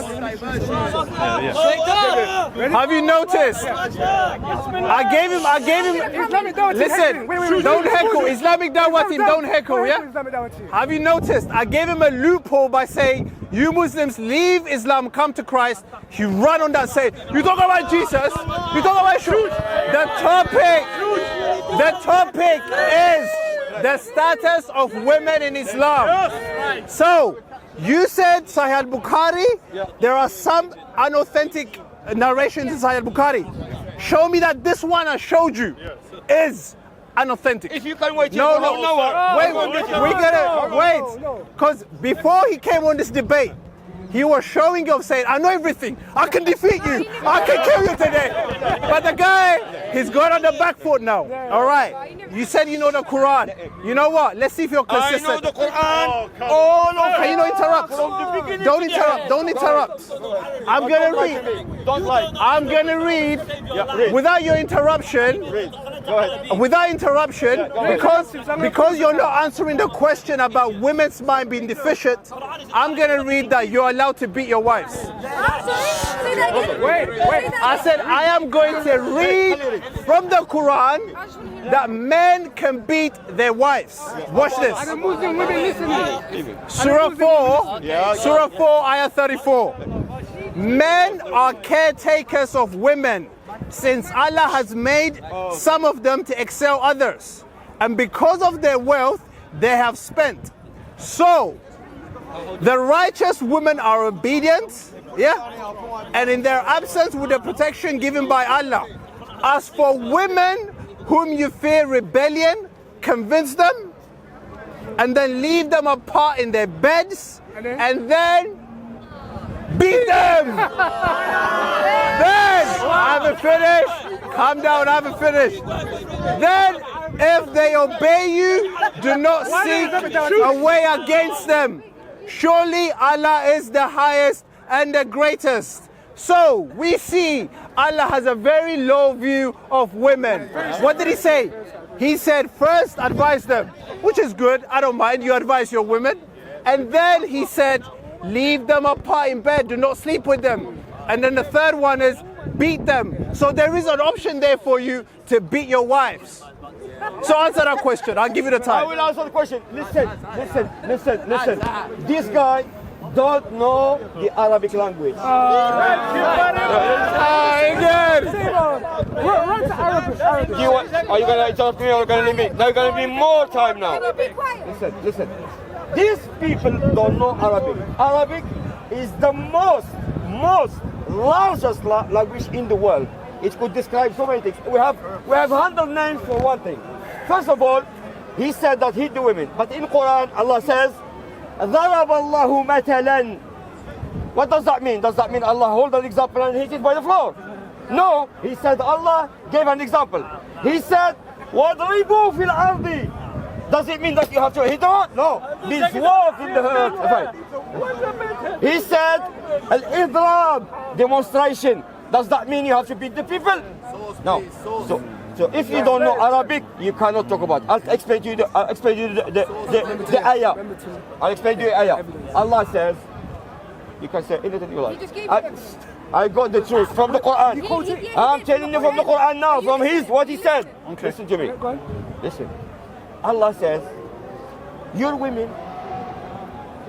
Have you noticed? I gave him.
Islamic dawah team.
Listen,
Wait.
don't heckle. Islamic dawah team, don't heckle, yeah?
Islamic dawah team.
Have you noticed? I gave him a loophole by saying, you Muslims leave Islam, come to Christ. He run on that and say, you talk about Jesus, you talk about shoot. The topic is the status of women in Islam. So, you said Sahih al-Bukhari, there are some unauthentic narrations in Sahih al-Bukhari. Show me that this one I showed you is unauthentic.
If you can wait,
Wait, because before he came on this debate, he was showing you, saying, I know everything, I can defeat you, I can kill you today. But the guy, he's gone on the back foot now. All right, you said you know the Quran. You know what? Let's see if you're consistent.
I know the Quran.
Can you not interrupt? Don't interrupt. I'm gonna read.
Don't lie.
I'm gonna read
read.
without your interruption.
Read. Go ahead.
Without interruption, because you're not answering the question about women's mind being deficient, I'm gonna read that you're allowed to beat your wives. I said I am going to read from the Quran that men can beat their wives. Watch this.
Muslim women listening.
Surah 4, ayah 34. Men are caretakers of women, since Allah has made some of them to excel others. And because of their wealth, they have spent. So, the righteous women are obedient, and in their absence with the protection given by Allah. As for women whom you fear rebellion, convince them, and then leave them apart in their beds, and then beat them. Then, I haven't finished. Calm down, I haven't finished. Then, if they obey you, do not seek a way against them. Surely Allah is the highest and the greatest. So, we see Allah has a very low view of women. What did he say? He said, first advise them, which is good. I don't mind, you advise your women. And then he said, leave them apart in bed, do not sleep with them. And then the third one is beat them. So there is an option there for you to beat your wives. So answer that question, I'll give you the time.
I will answer the question. Listen. This guy don't know the Arabic language.
Again.
Run to Arabic.
Are you going to interrupt me or are you going to leave me? Now you're going to be more time now.
Be quiet.
Listen. These people don't know Arabic. Arabic is the most largest language in the world. It could describe so many things. We have 100 names for one thing. First of all, he said that hit the women. But in Quran, Allah says, ضَرَبَ اللَّهُ مَثَلًا. What does that mean? Does that mean Allah hold an example and hit it by the floor? No. He said Allah gave an example. He said, وَضْرِبُوا فِي الْأَرْضِ. Does it mean that you have to hit her? No. Means walk in the earth. He said, al-idrab, demonstration. Does that mean you have to beat the people? No. So if you don't know Arabic, you cannot talk about it. I'll explain to you the ayah. I'll explain to you the ayah. Allah says, you can say anything you like. I got the truth from the Quran. I'm telling you from the Quran now, from what he said. Okay. Listen to me. Listen. Allah says, your women,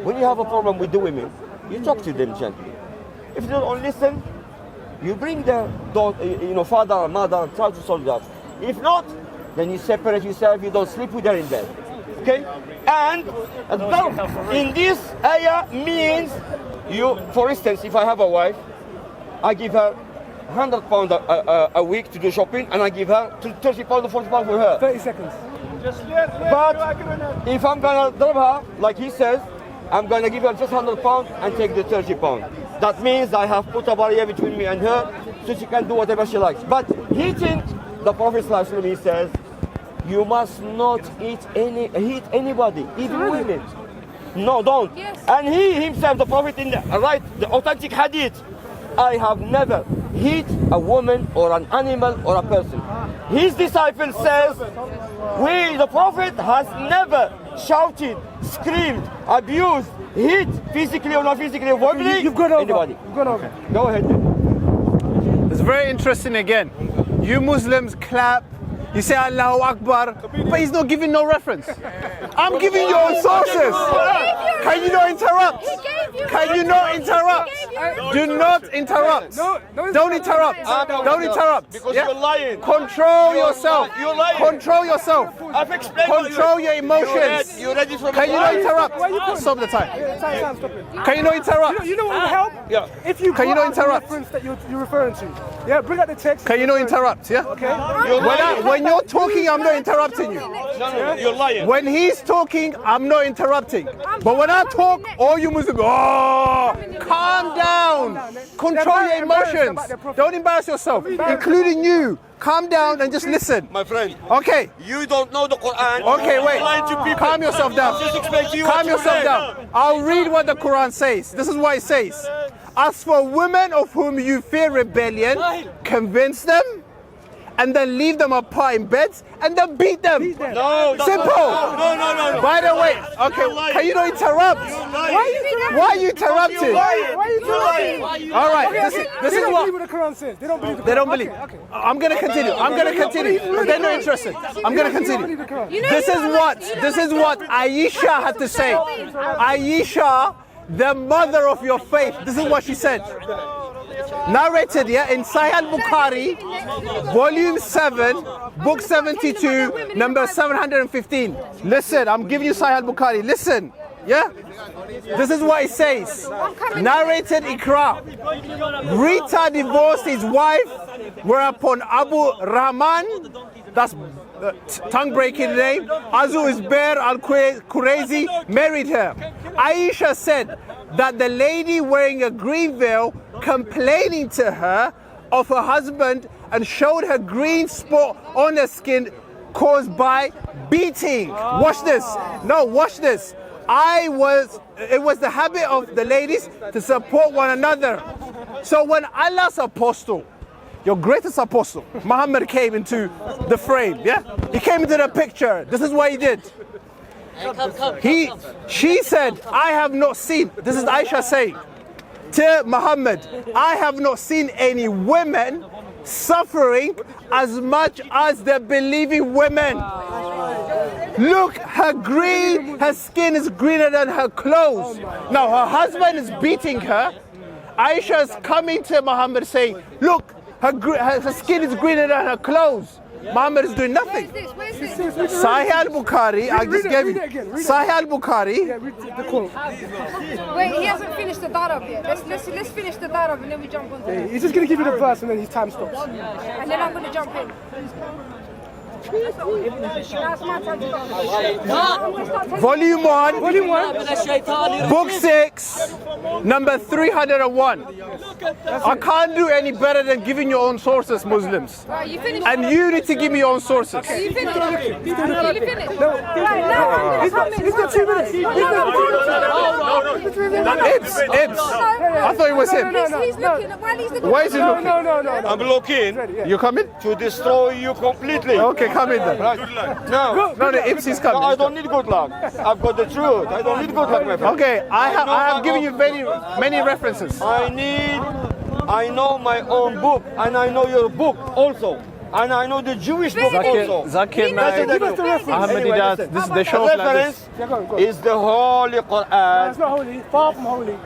when you have a problem with the women, you talk to them gently. If they don't listen, you bring their father or mother and try to solve that. If not, then you separate yourself, you don't sleep with her in bed. Okay? And in this ayah means you, for instance, if I have a wife, I give her £100 a week to do shopping, and I give her £30 or £40 for her.
30 seconds.
But if I'm gonna drop her, like he says, I'm gonna give her just £100 and take the £30. That means I have put a barrier between me and her, so she can do whatever she likes. But hitting the Prophet ﷺ, he says, you must not hit anybody, even women. No, don't.
Yes.
And he himself, the Prophet, in the authentic hadith, I have never hit a woman or an animal or a person. His disciple says, the Prophet has never shouted, screamed, abused, hit physically or not physically, verbally,
You've gone over.
anybody.
You've gone over.
Go ahead.
It's very interesting again. You Muslims clap, you say Allahu Akbar, but he's not giving no reference. I'm giving you own sources. Can you not interrupt? Can you not interrupt? Do not interrupt. Don't interrupt. Don't interrupt.
Because
Yeah?
you're lying.
Control yourself.
You're lying.
Control yourself.
I've explained.
Control your emotions.
You're ready for
Can you not interrupt? Stop the time.
Time, stop it.
Can you not interrupt?
You know what would help?
Yeah.
If you
Can you
brought
not
out the
interrupt?
reference that you're referring to. Yeah, bring out the text.
Can you not interrupt? Yeah.
Okay.
When you're talking, I'm not interrupting you.
No, you're lying.
When he's talking, I'm not interrupting. But when I talk, all you Muslims go, oh, calm down. Control your emotions. Don't embarrass yourself, including you. Calm down and just listen.
My friend,
Okay.
you don't know the Quran.
Okay,
You're
wait.
lying to people.
Calm yourself down.
Just explain to you
Calm
what you
yourself
read.
down. I'll read what the Quran says. This is what it says. As for women of whom you fear rebellion, convince them and then leave them apart in beds and then beat them.
No, that's
Simple.
No.
By the way, okay, can you not interrupt? Why are you interrupting?
Why are you doing?
All right, this
They
is
don't
what
believe what the Quran says. They don't believe the Quran.
they don't believe.
Okay.
I'm gonna continue. I'm gonna continue. They're not interested. I'm gonna continue. This is what Aisha had to say. Aisha, the mother of your faith. This is what she said. Narrated here in Sahih al-Bukhari, volume 7, book 72, number 715. Listen, I'm giving you Sahih al-Bukhari. Listen, yeah? This is what it says. Narrated Ikra. Rita divorced his wife, whereupon Abu Rahman, that's tongue-breaking name, Azu Isber al-Qurayzi, married her. Aisha said that the lady wearing a green veil complaining to her of her husband and showed her green spot on her skin caused by beating. Watch this. No, watch this. It was the habit of the ladies to support one another. So when Allah's apostle, your greatest apostle, Muhammad, came into the frame, yeah? He came into the picture. This is what he did. She said, I have not seen, this is Aisha saying to Muhammad, I have not seen any women suffering as much as the believing women. Look, her skin is greener than her clothes. Now her husband is beating her. Aisha is coming to Muhammad saying, look, her skin is greener than her clothes. Muhammad is doing nothing.
Where's this?
Sahih al-Bukhari, I just gave you. Sahih al-Bukhari.
Yeah, read the quote.
Wait, he hasn't finished the darab yet. Let's finish the darab and then we jump on to it.
He's just going to give you the verse and then his time stops.
And then I'm going to jump in. Now it's my time to start.
Volume 1,
Volume 1.
book 6, number 301. I can't do any better than giving your own sources, Muslims.
Right, you finished.
And you need to give me your own sources.
You finished. You finished. Right, now I'm going to come in.
He's got 2 minutes.
Ibs. I thought it was him.
He's looking. While he's looking.
Why is he looking?
No.
I'm looking
You coming?
to destroy you completely.
Okay, come in then.
No,
No, the Ibs is
no, I
coming.
don't need good luck. I've got the truth. I don't need good luck, my friend.
Okay, I have given you many references.
I know my own book, and I know your book also, and I know the Jewish book also.
Zakir
That's
Naik,
what I know.
Ahmadidat,
Listen.
this is the show of like this.
Reference is the Holy Quran.
It's not holy. Far from holy.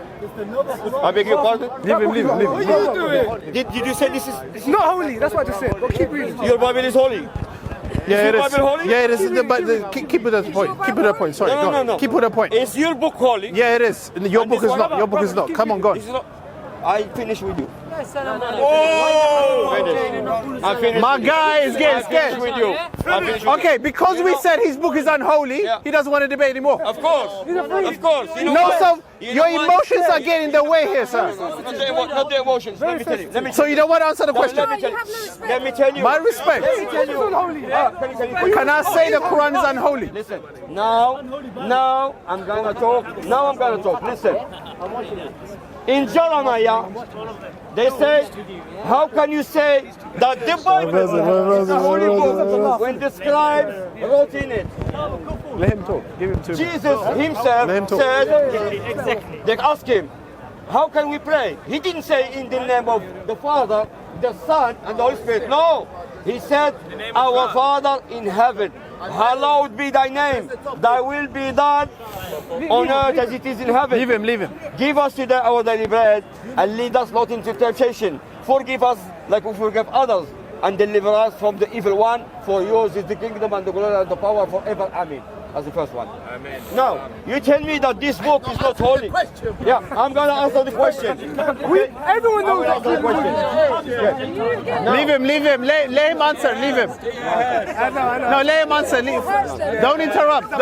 I beg your pardon?
Leave him.
Did you say this is
It's not holy. That's what I just said. But keep reading.
your Bible is holy?
Yeah, it
your
is.
Bible holy?
Yeah, it is. Keep it at the point. Keep it at the point. Sorry, go on. Keep it at the point.
Is your book holy?
Yeah, it is. Your
And
book
this
is
one
not.
not.
Your book is not. Come on, go
It's
on.
not. I finish with you. Oh! I finish
My
with you.
guy is getting
I finish
scared.
with you. I finish with you.
Okay, because we said his book is unholy,
Yeah.
he doesn't want to debate anymore.
Of course. Of course. You know
No,
what?
so
You
your
know what?
emotions are getting in the way here, sir.
Not the emotions. Let me tell you. Let me
So you don't want to answer the question?
Let me tell you. Let me tell you.
My respect.
Let me tell you.
Can I say the Quran is unholy?
Listen. Now I'm gonna talk. Listen. In Jeremiah, they say, how can you say that the Bible is a holy book when the scribes wrote in it?
Let him talk. Give him 2 minutes.
Jesus himself
Let him talk.
said, they asked him, how can we pray? He didn't say in the name of the Father, the Son, and the Holy Spirit. No, he said, our Father in heaven, hallowed be thy name. Thy will be done on earth as it is in heaven.
Leave him.
Give us today our daily bread, and lead us not into temptation. Forgive us like we forgive others, and deliver us from the evil one. For yours is the kingdom and the glory and the power forever. Amen. That's the first one. Amen. Now, you tell me that this book is not holy. Yeah, I'm going to answer the question.
Everyone knows that.
Leave him. Let him answer. Leave him. No, let him answer. Don't interrupt.
I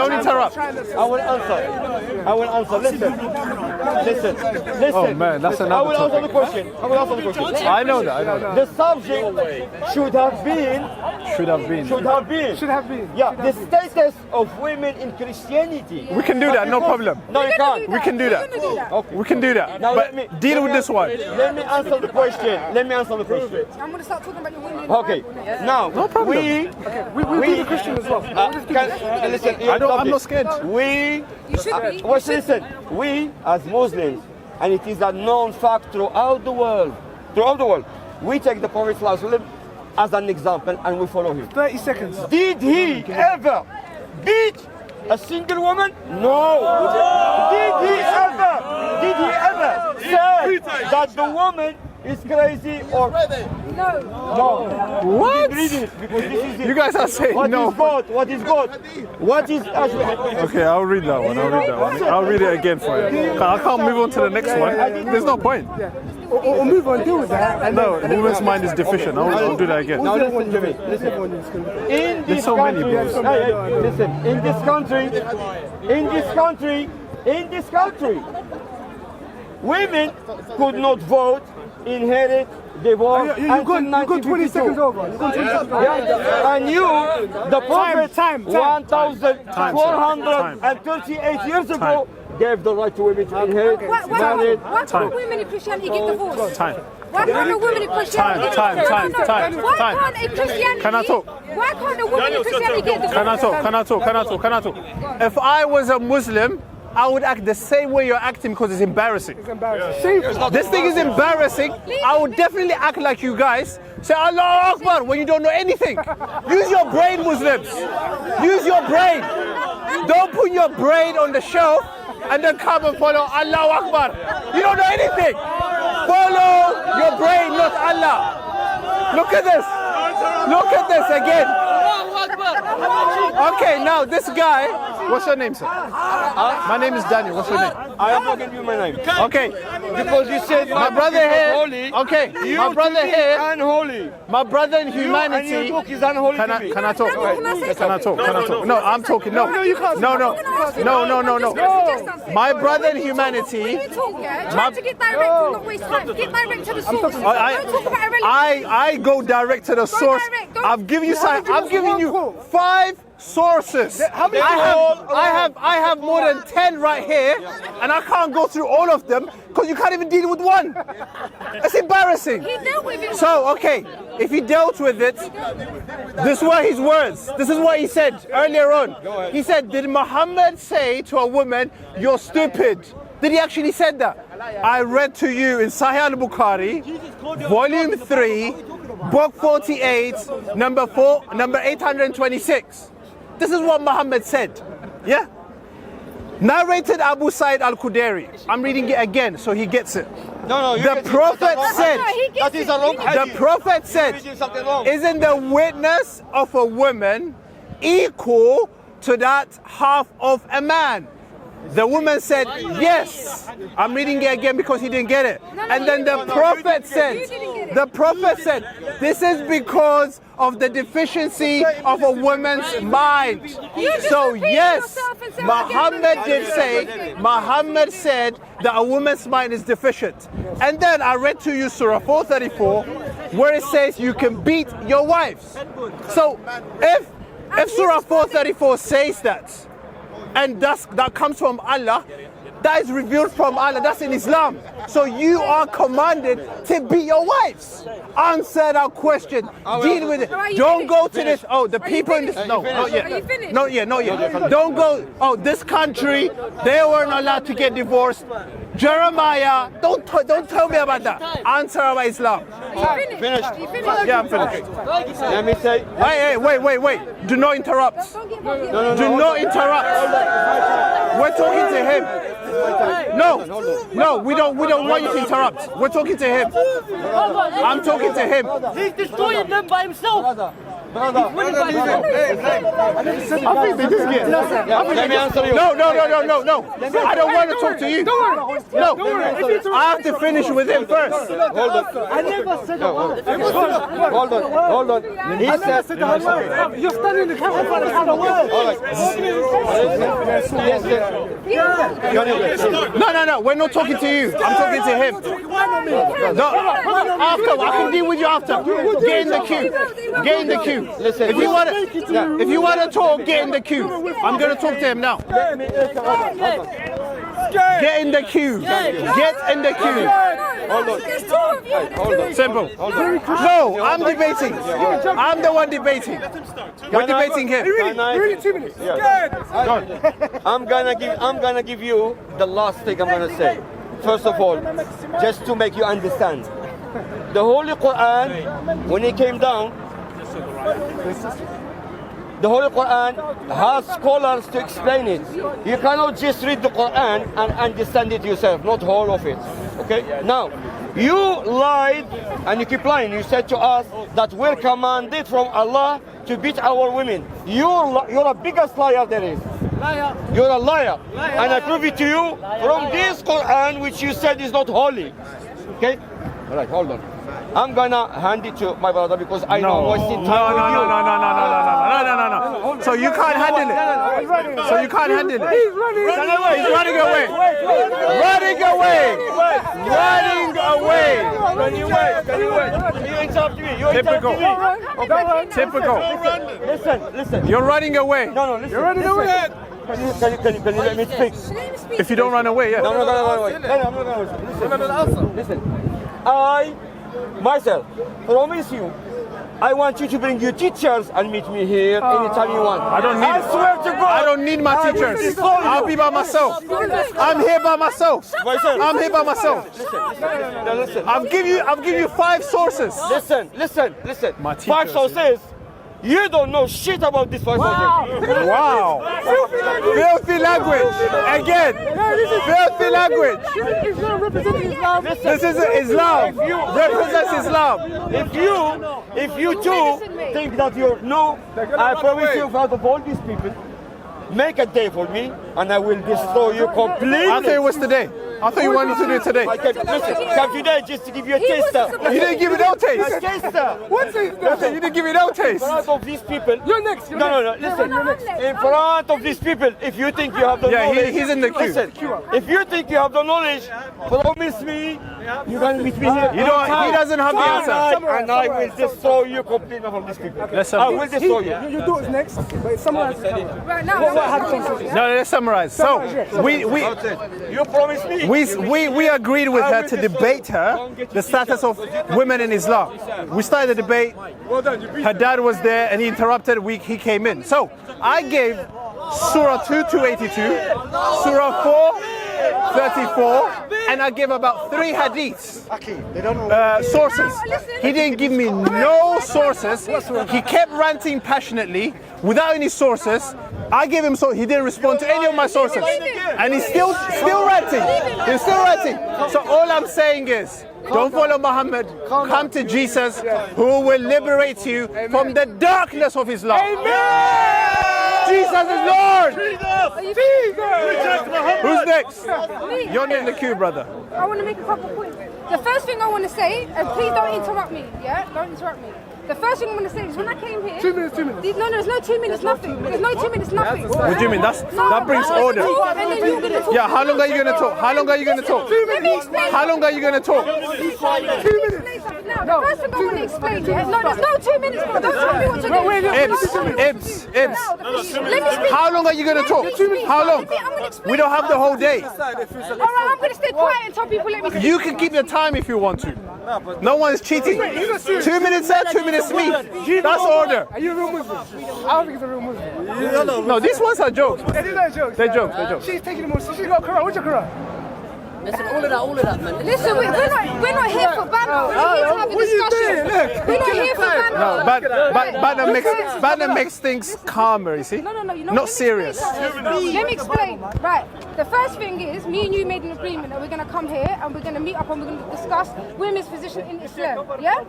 will answer. Listen.
Oh man, that's
I
another
will answer
topic.
the question.
I know that.
The subject should have been. Yeah, the status of women in Christianity.
We can do that, no problem.
No, you can't.
We can do that.
Okay.
We can do that.
Now
But deal with this one.
Let me answer the question.
I'm going to start talking about your women.
Okay. Now,
No problem.
We do the Christian as well.
listen.
I'm not scared.
We,
You should be.
listen. We as Muslims, and it is a known fact throughout the world. We take the Prophet ﷺ as an example, and we follow him.
30 seconds.
Did he ever beat a single woman? No. Did he ever say that the woman is crazy or no?
What?
Read it, because this is it.
You guys are saying
What
no.
is God? What is
Okay, I'll read that one. I'll read it again for you. I can't move on to the next one. There's no point.
Or move on, deal with that. And
No, woman's mind is deficient. I'll do that again.
Now listen to me. In this
so many
country,
bros.
listen. In this country, women could not vote, inherit, divorce.
You got 20 seconds over.
Yeah. And you, the Prophet,
Time.
1,438 years ago, gave the right to women to inherit, marry.
Why can't women in Christianity get divorced?
Time.
Why can't a woman in Christianity get
Time.
divorced? Why can't a Christianity?
Can I talk?
Why can't a woman in Christianity get divorced?
Can I talk? If I was a Muslim, I would act the same way you're acting because it's embarrassing.
It's embarrassing.
This thing is embarrassing. I would definitely act like you guys. Say Allah Akbar when you don't know anything. Use your brain, Muslims. Use your brain. Don't put your brain on the shelf and then come and follow Allah Akbar. You don't know anything. Follow your brain, not Allah. Look at this. Look at this again. Okay, now this guy, what's your name, sir? My name is Daniel. What's your name?
I am not giving you my name.
Okay,
Because you said
my brother here.
holy.
Okay,
You
my brother here.
unholy.
My brother in
And your
humanity.
book is unholy
Can
to
I
me.
can I talk?
Can I say
Can I talk? Can I talk? No, I'm talking. No,
you can't.
no. My brother in
When
humanity.
you talk, try to get direct and not waste time. Get direct to the source. Don't talk about irrelevant.
I go direct to the source.
direct, don't-
I'm giving you five sources. I have more than 10 right here, and I can't go through all of them because you can't even deal with one. That's embarrassing.
He dealt with it.
So, okay, if he dealt with it, this were his words. This is what he said earlier on. He said, did Muhammad say to a woman, you're stupid? Did he actually say that? I read to you in Sahih al-Bukhari, volume 3, book 48, number 826. This is what Muhammad said. Yeah? Narrated Abu Sa'id al-Khudri. I'm reading it again so he gets it.
No, you
The
get
prophet
something
said,
wrong. That is a wrong
the
hadith.
prophet said,
You're reading something wrong.
isn't the witness of a woman equal to that half of a man? The woman said, yes. I'm reading it again because he didn't get it. And then the prophet said, this is because of the deficiency of a woman's mind. So yes, Muhammad said that a woman's mind is deficient. And then I read to you Surah 434, where it says you can beat your wives. So if Surah 434 says that, and that comes from Allah, that is revealed from Allah, that's in Islam. So you are commanded to beat your wives. Answer that question. Deal with it. Don't go to this. Oh, the people in this. No, not yet. Not yet. Don't go. Oh, this country, they weren't allowed to get divorced. Jeremiah, don't tell me about that. Answer about Islam.
Finished?
Yeah, I'm finished.
Let me say.
Wait. Do not interrupt. Do not interrupt. We're talking to him. No, we don't want you to interrupt. We're talking to him. I'm talking to him.
He's destroying them by himself.
I think they just get.
Let me answer you.
No. I don't want to talk to you. No, I have to finish with him first.
Hold on.
I never said a word.
Hold on. He said.
You're standing in the camera for the word.
No, we're not talking to you. I'm talking to him. No, after, I can deal with you after. Get in the queue.
Listen,
if you want to talk, get in the queue. I'm going to talk to him now. Get in the queue. Get in the queue.
Hold on.
Simple. No, I'm debating. I'm the one debating. We're debating him.
Really 2 minutes.
I'm gonna give you the last thing I'm gonna say. First of all, just to make you understand, the Holy Quran, when it came down, the Holy Quran has scholars to explain it. You cannot just read the Quran and understand it yourself, not all of it. Okay? Now, you lied and you keep lying. You said to us that we're commanded from Allah to beat our women. You're the biggest liar there is. You're a liar. And I prove it to you from this Quran, which you said is not holy. Okay? All right, hold on. I'm gonna hand it to my brother because I know I'm wasting time with you.
No. So you can't handle it. So you can't handle it. He's running away.
You interrupt me.
Typical.
Listen.
You're running away.
No, listen. You're running away. Can you let me speak?
If you don't run away, yeah.
No, I'm not gonna listen. I myself promise you, I want you to bring your teachers and meet me here anytime you want.
I
swear to God,
I don't need my teachers. I'll be by myself. I'm here by myself.
Listen.
I've give you 5 sources.
Listen.
My
5
teachers.
sources. You don't know shit about this 5 sources.
Wow. Filthy language. Again. Filthy language. This is Islam. Represents Islam.
If you two think that you're I promise you, out of all these people, make a day for me and I will destroy you completely.
I thought it was today. I thought you wanted to do it today.
Come today just to give you a taster.
You didn't give me no taste.
A taster.
What's it?
You didn't give me no taste.
In front of these people.
You're next.
No. Listen. In front of these people, if you think you have the knowledge.
He's in the queue.
Listen, if you think you have the knowledge, promise me you're going to meet me here.
You know, he doesn't have the answer.
And I will destroy you completely from these people. I will destroy you.
Your daughter's next. But summarize.
Right now.
No, let's summarize. So
You promise me.
we agreed with her to debate the status of women in Islam. We started the debate. Her dad was there and he interrupted. He came in. So I gave Surah 2:82, Surah 4:34, and I gave about 3 hadiths sources. He didn't give me no sources. He kept ranting passionately without any sources. I gave him so he didn't respond to any of my sources. And he's still ranting. He's still ranting. So all I'm saying is, don't follow Muhammad. Come to Jesus, who will liberate you from the darkness of Islam. Jesus is Lord. Who's next? You're in the queue, brother.
I want to make a couple points. The first thing I want to say, and please don't interrupt me, yeah? Don't interrupt me. The first thing I'm going to say is when I came here...
2 minutes.
No, there's no 2 minutes, nothing. There's no 2 minutes, nothing.
What do you mean? That brings order. Yeah, how long are you going to talk? How long are you going to talk?
Let me explain.
How long are you going to talk?
2 minutes.
Now, the first thing I want to explain, yeah? No, there's no 2 minutes, bro. Don't tell me what to do.
Ibs.
Let me speak.
How long are you going to talk? How long? We don't have the whole day.
All right, I'm going to stay quiet until people let me speak.
You can keep your time if you want to. No one is cheating. 2 minutes there, 2 minutes me. That's order.
Are you a real Muslim? I don't think he's a real Muslim.
No, these ones are jokes.
They're not jokes.
They're jokes.
She's taking the most. She's got a Quran. What's your Quran?
Listen, all of that, man.
Listen, we're not here for banter. We're here to have a discussion. We're not here for banter.
No, banter makes things calmer, you see?
No, you know,
Not serious.
Let me explain. Right. The first thing is, me and you made an agreement that we're going to come here and we're going to meet up and we're going to discuss women's position in Islam. Yeah?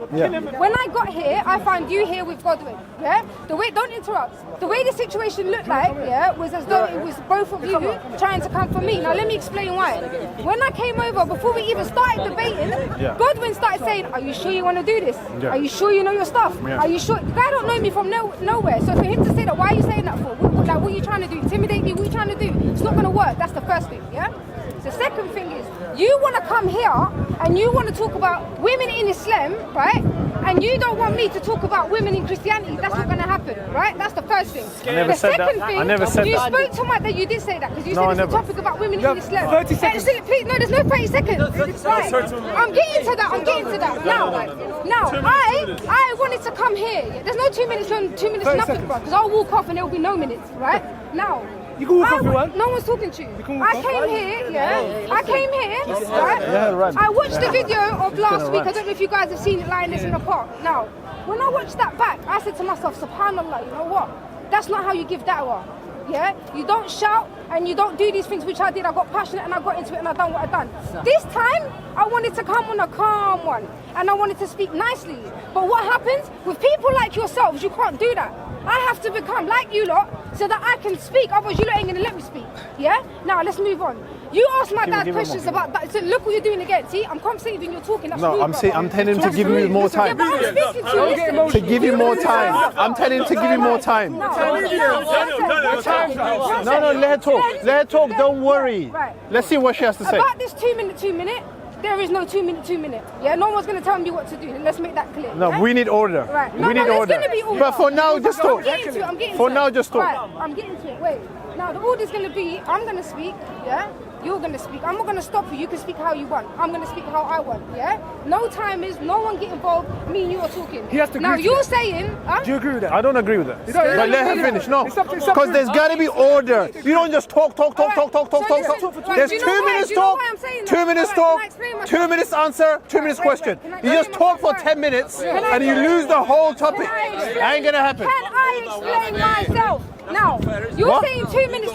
When I got here, I found you here with Godwin. Yeah? Don't interrupt. The way the situation looked like, yeah, was as though it was both of you trying to come for me. Now let me explain why. When I came over, before we even started debating, Godwin started saying, "Are you sure you want to do this? Are you sure you know your stuff? Are you sure?" The guy don't know me from nowhere. So for him to say that, why are you saying that for? What are you trying to do? Intimidate me? What are you trying to do? It's not going to work. That's the first thing, yeah? The second thing is, you want to come here and you want to talk about women in Islam, right? And you don't want me to talk about women in Christianity. That's not going to happen, right? That's the first thing.
I never said that. I never said
you
that.
spoke to my that you did say that because you
No,
said it's a topic about women in Islam.
30 seconds.
Please, no, there's no 30 seconds. Right. I'm getting to that. Now, I wanted to come here. There's no 2 minutes on 2 minutes nothing, bro. Because I'll walk off and there will be no minutes, right? Now.
You can walk off if you want.
No one's talking to you. I came here, right?
Yeah, right.
I watched the video of last week. I don't know if you guys have seen it, Lioness in the Park. Now, when I watched that back, I said to myself, subhanAllah, you know what? That's not how you give da'wah. Yeah? You don't shout and you don't do these things which I did. I got passionate and I got into it and I done what I done. This time, I wanted to come on a calm one and I wanted to speak nicely. But what happens? With people like yourselves, you can't do that. I have to become like you lot so that I can speak, otherwise you lot ain't gonna let me speak. Yeah? Now let's move on. You asked my dad questions about that. So look what you're doing again. See, I'm conversating, you're talking. That's rude,
I'm telling him to give you more time.
Yeah, but I'm speaking to you.
To give you more time. I'm telling him to give you more time.
No,
Let her talk. Let her talk. Don't worry.
Right.
Let's see what she has to say.
About this 2 minute, there is no 2 minute. Yeah, no one's going to tell me what to do. Let's make that clear.
No,
yeah?
we need order.
Right.
We need order.
Gonna be order.
But for now, just talk.
I'm getting to it. I'm getting
for
to
now,
it.
just talk.
Right. I'm getting to it. Wait. Now the order's going to be, I'm going to speak. Yeah. You're going to speak. I'm not going to stop you. You can speak how you want. I'm going to speak how I want. Yeah. No timers. No one get involved. Me and you are talking.
He has to agree
now
to
you're
that.
saying.
Do you agree with that?
I don't agree with that.
don't
But let her
agree with
finish.
that.
No.
It's up to-
Because there's got to be order. You don't just talk.
So listen,
There's
do you
2
know why?
minutes
Do you know
talk,
why I'm saying
2
that?
minutes
Right,
talk,
can I explain myself?
2 minutes answer, 2 minutes question.
Can I
You just
explain
talk for
myself?
10 minutes
Can I
and you
explain
lose the whole topic.
Can I explain?
Ain't gonna happen.
Can I explain myself? Now, you're
What?
saying 2 minutes.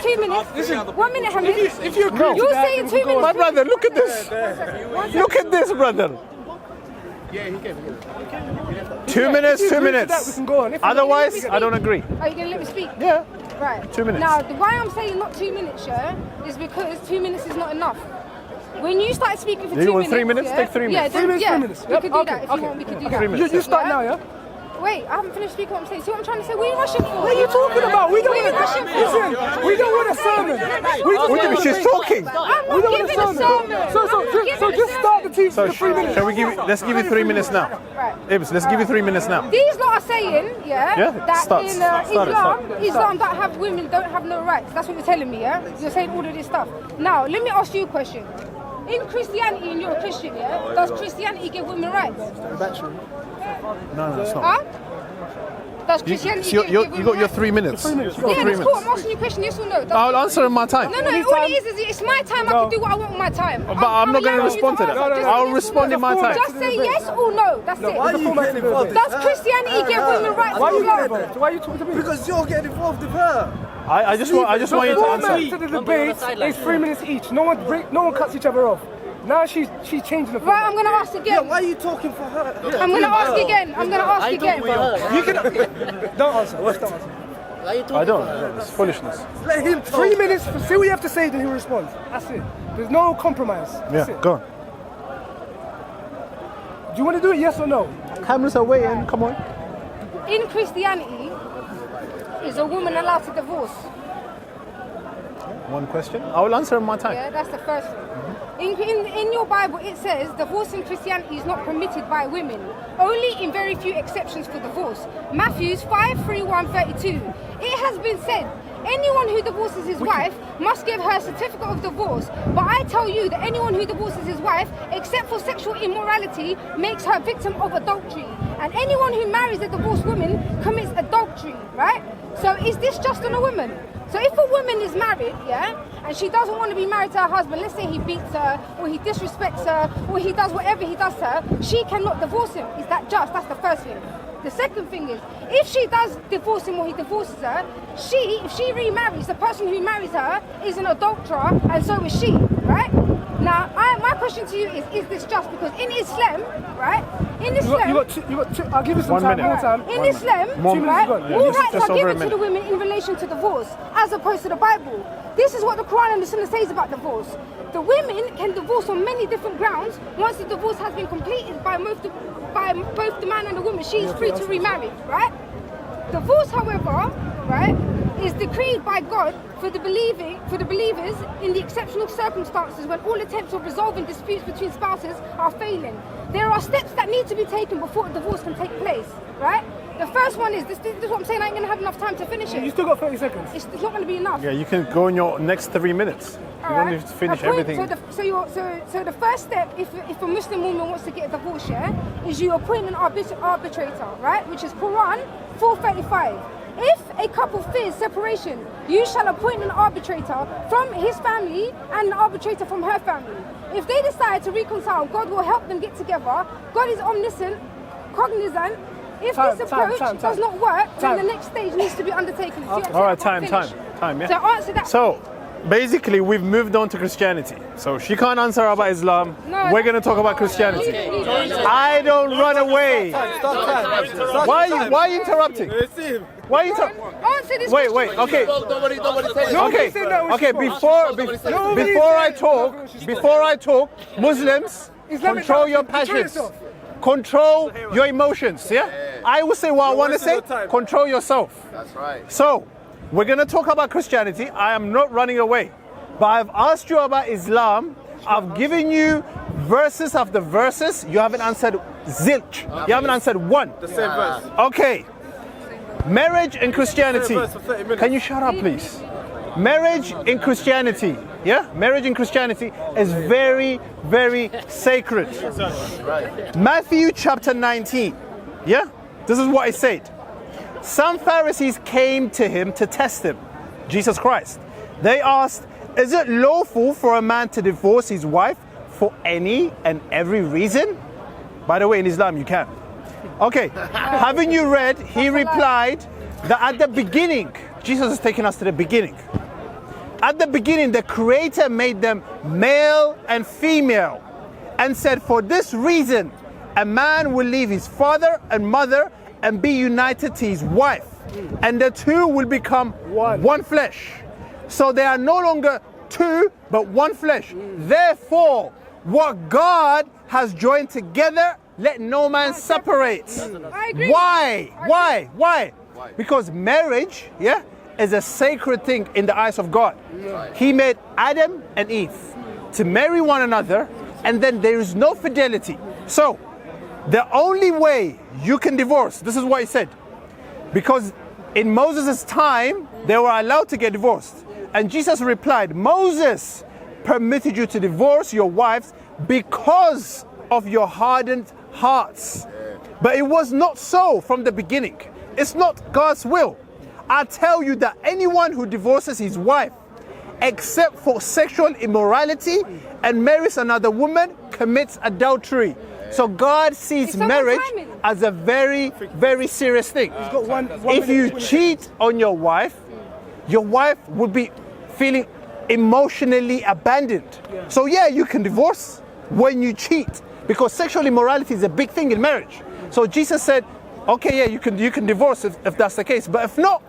1 minute, Hamid.
If you agree
You're saying 2 minutes.
My brother, look at this. Look at this, brother. 2 minutes, 2
that, we
minutes.
can go on. If
Otherwise, I don't agree.
Are you going to let me speak?
Yeah.
Right.
2 minutes.
Now, why I'm saying not 2 minutes, yeah, is because 2 minutes is not enough. When you start speaking for 2
You
minutes...
want 3 minutes?
Yeah,
Take 3 minutes.
Yeah,
3 minutes,
yeah,
3 minutes.
we
Yep,
could do
okay,
that if you
okay.
want, we could do
3
that.
minutes.
You start now, yeah?
Wait, I haven't finished speaking what I'm saying. See what I'm trying to say? What are you rushing for?
What are you talking about? We don't
What are you
want
rushing
to
for?
listen. We don't want a sermon. We just
What do you
want
mean? She's talking.
I'm
We
not
don't want a
giving a sermon.
So just start the teaching
So
for 3 minutes.
shall we give? Let's give you 3 minutes now.
Right.
Ibs, let's give you 3 minutes now.
These lot are saying,
Yeah,
that
start,
in
start it.
Islam don't have women, don't have no rights. That's what you're telling me, yeah? You're saying all of this stuff. Now, let me ask you a question. In Christianity, and you're a Christian, yeah? Does Christianity give women rights?
No, it's not.
Huh? Does Christianity
You
give women
got your
rights?
3 minutes. You got
Yeah,
3
that's
minutes.
cool. I'm asking you a question, yes or no? Does
I'll answer in my time.
No, all it is it's my time. I can do what I want with my time.
But I'm not going to
allowing you
respond to
answer.
that.
Just
I'll
yes or
respond
no.
in my time.
Just say yes or no. That's it.
Why are you getting involved?
Does Christianity give women rights
Why
in
are you getting
Islam?
involved? Why are you talking to me?
Because you're getting involved with her.
I just want you to answer.
To the debate, it's 3 minutes each. No one cuts each other off. Now she's changing the.
Right, I'm gonna ask again.
Yeah, why are you talking for her?
I'm gonna ask again. I'm gonna ask again.
You can. Don't answer. Don't answer.
Why are you talking
I don't.
for her?
It's foolishness.
Let him 3 minutes. See what you have to say, then he'll respond. That's it. There's no compromise. That's
Yeah,
it.
go on.
Do you want to do it? Yes or no?
Cameras are waiting. Come on.
In Christianity, is a woman allowed to divorce?
One question. I will answer in my time.
Yeah, that's the first thing. In your Bible, it says divorce in Christianity is not permitted by women, only in very few exceptions for divorce. Matthews 5:31-32. It has been said, anyone who divorces his wife must give her a certificate of divorce. But I tell you that anyone who divorces his wife, except for sexual immorality, makes her victim of adultery. And anyone who marries a divorced woman commits adultery, right? So is this just on a woman? So if a woman is married, yeah, and she doesn't want to be married to her husband, let's say he beats her, or he disrespects her, or he does whatever he does to her, she cannot divorce him. Is that just? That's the first thing. The second thing is, if she does divorce him or he divorces her, if she remarries, the person who marries her is an adulterer, and so is she, right? Now, my question to you is this just? Because in Islam, right? In Islam,
You got two. I'll give you some
1
time.
minute.
More time.
in Islam,
Right?
right,
Yeah,
all
just
rights are
over a
given to
minute.
the women in relation to divorce, as opposed to the Bible. This is what the Quran and the Sunnah says about divorce. The women can divorce on many different grounds. Once the divorce has been completed by both the man and the woman, she is free to remarry, right? Divorce, however, right, is decreed by God for the believers in the exceptional circumstances when all attempts of resolving disputes between spouses are failing. There are steps that need to be taken before a divorce can take place, right? The first one is this is what I'm saying. I ain't gonna have enough time to finish it.
You still got 30 seconds.
It's not gonna be enough.
Yeah, you can go in your next 3 minutes. You don't need to finish everything.
So the first step, if a Muslim woman wants to get a divorce, yeah, is you appoint an arbitrator, right? Which is Quran 4:35. If a couple fears separation, you shall appoint an arbitrator from his family and an arbitrator from her family. If they decide to reconcile, God will help them get together. God is omniscient, cognizant. If this approach does not work, then the next stage needs to be undertaken.
All right, time, yeah.
So answer that.
So, basically, we've moved on to Christianity. So she can't answer about Islam.
No,
We're going to talk about Christianity. I don't run away. Why are you interrupting? Why are you interrupting?
Answer this
Wait,
question.
okay.
Nobody said that was
Okay, before I talk, Muslims,
Islamic
control your
doctrine, control
passions.
yourself.
Control your emotions, yeah? I will say what I want to say. Control yourself.
That's right.
So, we're going to talk about Christianity. I am not running away. But I've asked you about Islam. I've given you verses after verses. You haven't answered zilch. You haven't answered one.
The same verse.
Okay. Marriage in Christianity. Can you shut up, please? Marriage in Christianity, yeah? Marriage in Christianity is very, very sacred. Matthew chapter 19, yeah? This is what it said. Some Pharisees came to him to test him, Jesus Christ. They asked, is it lawful for a man to divorce his wife for any and every reason? By the way, in Islam, you can. Okay, haven't you read? He replied that at the beginning, Jesus is taking us to the beginning. At the beginning, the Creator made them male and female and said, for this reason, a man will leave his father and mother and be united to his wife, and the two will become one flesh. So they are no longer two, but one flesh. Therefore, what God has joined together, let no man separate.
I agree.
Why? Because marriage, yeah, is a sacred thing in the eyes of God. He made Adam and Eve to marry one another, and then there is no fidelity. So, the only way you can divorce, this is what he said, because in Moses' time, they were allowed to get divorced. And Jesus replied, Moses permitted you to divorce your wives because of your hardened hearts. But it was not so from the beginning. It's not God's will. I tell you that anyone who divorces his wife, except for sexual immorality, and marries another woman, commits adultery. So God sees marriage as a very, very serious thing. If you cheat on your wife, your wife would be feeling emotionally abandoned. So yeah, you can divorce when you cheat, because sexual immorality is a big thing in marriage. So Jesus said, okay, yeah, you can divorce if that's the case, but if not,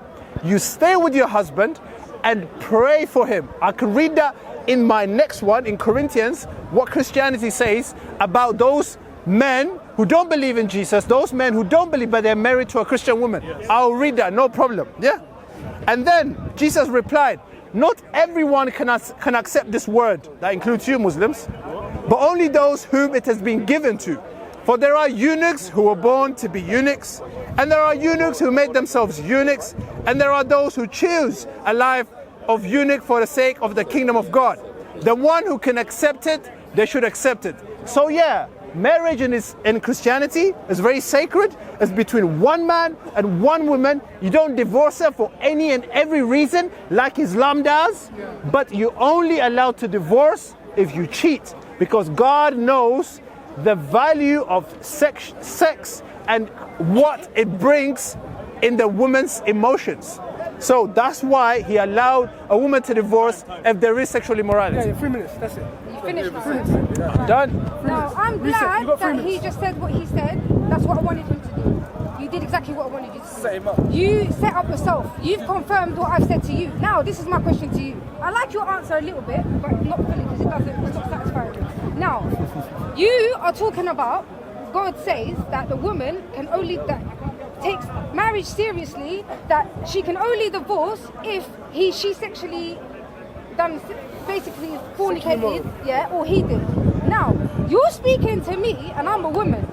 you stay with your husband and pray for him. I can read that in my next one in Corinthians, what Christianity says about those men who don't believe in Jesus, those men who don't believe but they're married to a Christian woman. Yes. I'll read that, no problem. Yeah. And then Jesus replied, not everyone can accept this word, that includes you Muslims, but only those whom it has been given to. For there are eunuchs who were born to be eunuchs, and there are eunuchs who made themselves eunuchs, and there are those who choose a life of eunuch for the sake of the kingdom of God. The one who can accept it, they should accept it. So yeah, marriage in Christianity is very sacred. It's between one man and one woman. You don't divorce her for any and every reason like Islam does, but you're only allowed to divorce if you cheat, because God knows the value of sex and what it brings in the woman's emotions. So that's why he allowed a woman to divorce if there is sexual immorality.
Yeah, 3 minutes, that's it.
You finished now.
3 minutes.
Done.
Now, I'm glad that he just said what he said. That's what I wanted him to do. You did exactly what I wanted you to do.
Set him up.
You set up yourself. You've confirmed what I've said to you. Now, this is my question to you. I like your answer a little bit, but not fully, because it's not satisfying. Now, you are talking about, God says that the woman can only, that takes marriage seriously, that she can only divorce if she sexually done, basically fornicated, yeah, or he did. Now, you're speaking to me and I'm a woman.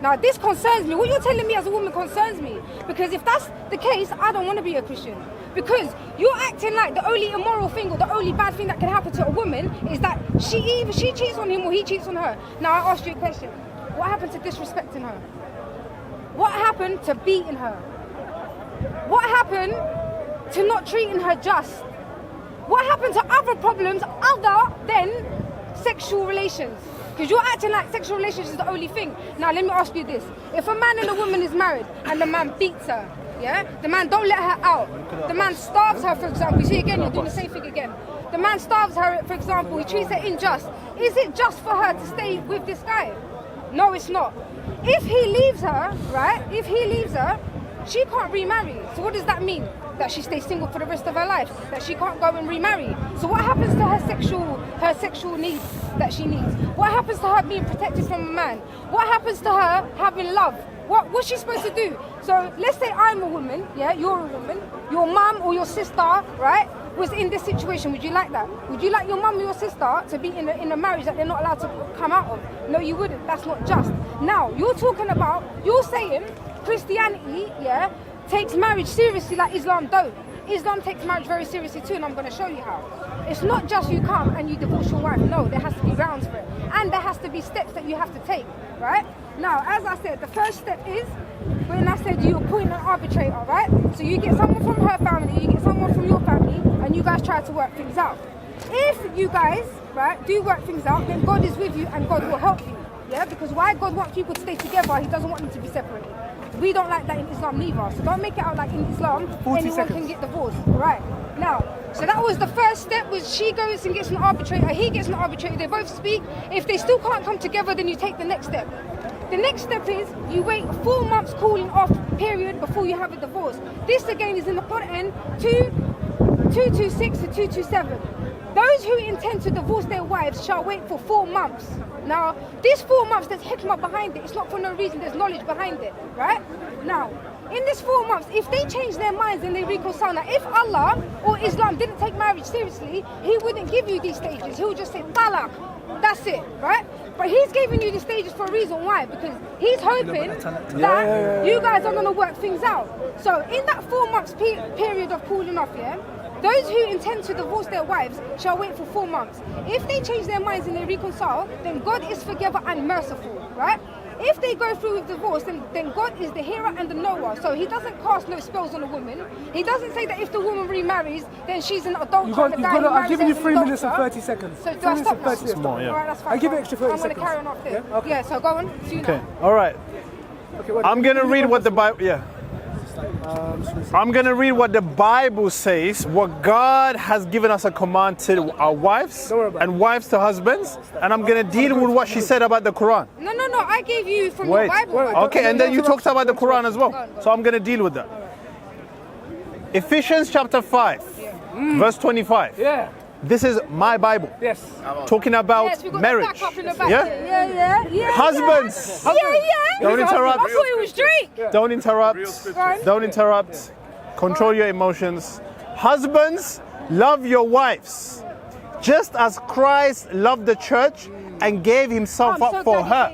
Now, this concerns me. What you're telling me as a woman concerns me, because if that's the case, I don't want to be a Christian. Because you're acting like the only immoral thing or the only bad thing that can happen to a woman is that either she cheats on him or he cheats on her. Now, I asked you a question. What happened to disrespecting her? What happened to beating her? What happened to not treating her just? What happened to other problems other than sexual relations? Because you're acting like sexual relations is the only thing. Now, let me ask you this. If a man and a woman is married and the man beats her, yeah? The man don't let her out. The man starves her, for example. You see, again, you're doing the same thing again. The man starves her, for example. He treats her unjust. Is it just for her to stay with this guy? No, it's not. If he leaves her, right? If he leaves her, she can't remarry. So what does that mean? That she stays single for the rest of her life? That she can't go and remarry? So what happens to her sexual needs that she needs? What happens to her being protected from a man? What happens to her having love? What's she supposed to do? So let's say I'm a woman, yeah, you're a woman, your mum or your sister, right, was in this situation. Would you like that? Would you like your mum or your sister to be in a marriage that they're not allowed to come out of? No, you wouldn't. That's not just. Now, you're saying Christianity, yeah, takes marriage seriously like Islam don't. Islam takes marriage very seriously too, and I'm going to show you how. It's not just you come and you divorce your wife. No, there has to be grounds for it. And there has to be steps that you have to take, right? Now, as I said, the first step is when I said you appoint an arbitrator, right? So you get someone from her family, you get someone from your family, and you guys try to work things out. If you guys, right, do work things out, then God is with you and God will help you, yeah? Because why God wants people to stay together, he doesn't want them to be separated. We don't like that in Islam neither, so don't make it out like in Islam anyone can get divorced, right? Now, so that was the first step, was she goes and gets an arbitrator, he gets an arbitrator, they both speak. If they still can't come together, then you take the next step. The next step is you wait 4 months cooling off period before you have a divorce. This again is in the Quran 226 to 227. Those who intend to divorce their wives shall wait for 4 months. Now, this 4 months, there's hikmah behind it. It's not for no reason, there's knowledge behind it, right? Now, in this 4 months, if they change their minds and they reconcile, now if Allah or Islam didn't take marriage seriously, he wouldn't give you these stages. He would just say, talaq. That's it, right? But he's giving you the stages for a reason. Why? Because he's hoping that you guys are going to work things out. So in that 4 months period of cooling off, yeah, those who intend to divorce their wives shall wait for 4 months. If they change their minds and they reconcile, then God is forgiver and merciful, right? If they go through with divorce, then God is the hearer and the knower. So he doesn't cast no spells on a woman. He doesn't say that if the woman remarries, then she's an adulterer.
I've given you 3 minutes and 30 seconds.
So do I stop now?
More, yeah.
All right, that's fine.
I'll give you extra 30 seconds.
I'm going to carry on off there.
Yeah? Okay.
Yeah, so go on.
Okay, all right.
Okay,
I'm going to read what the Bible, yeah. I'm going to read what the Bible says, what God has given us a command to our wives and wives to husbands, and I'm going to deal with what she said about the Quran.
No, I gave you from
Wait.
the Bible.
Okay, and then you talked about the Quran as well. So I'm going to deal with that. Ephesians chapter 5, verse 25.
Yeah.
This is my Bible.
Yes.
Talking about
Yes, we got
marriage.
the back up in the back.
Yeah? Husbands.
Yeah.
Don't interrupt.
I thought it was Drake.
Don't interrupt. Don't interrupt. Control your emotions. Husbands, love your wives, just as Christ loved the church and gave himself up for her,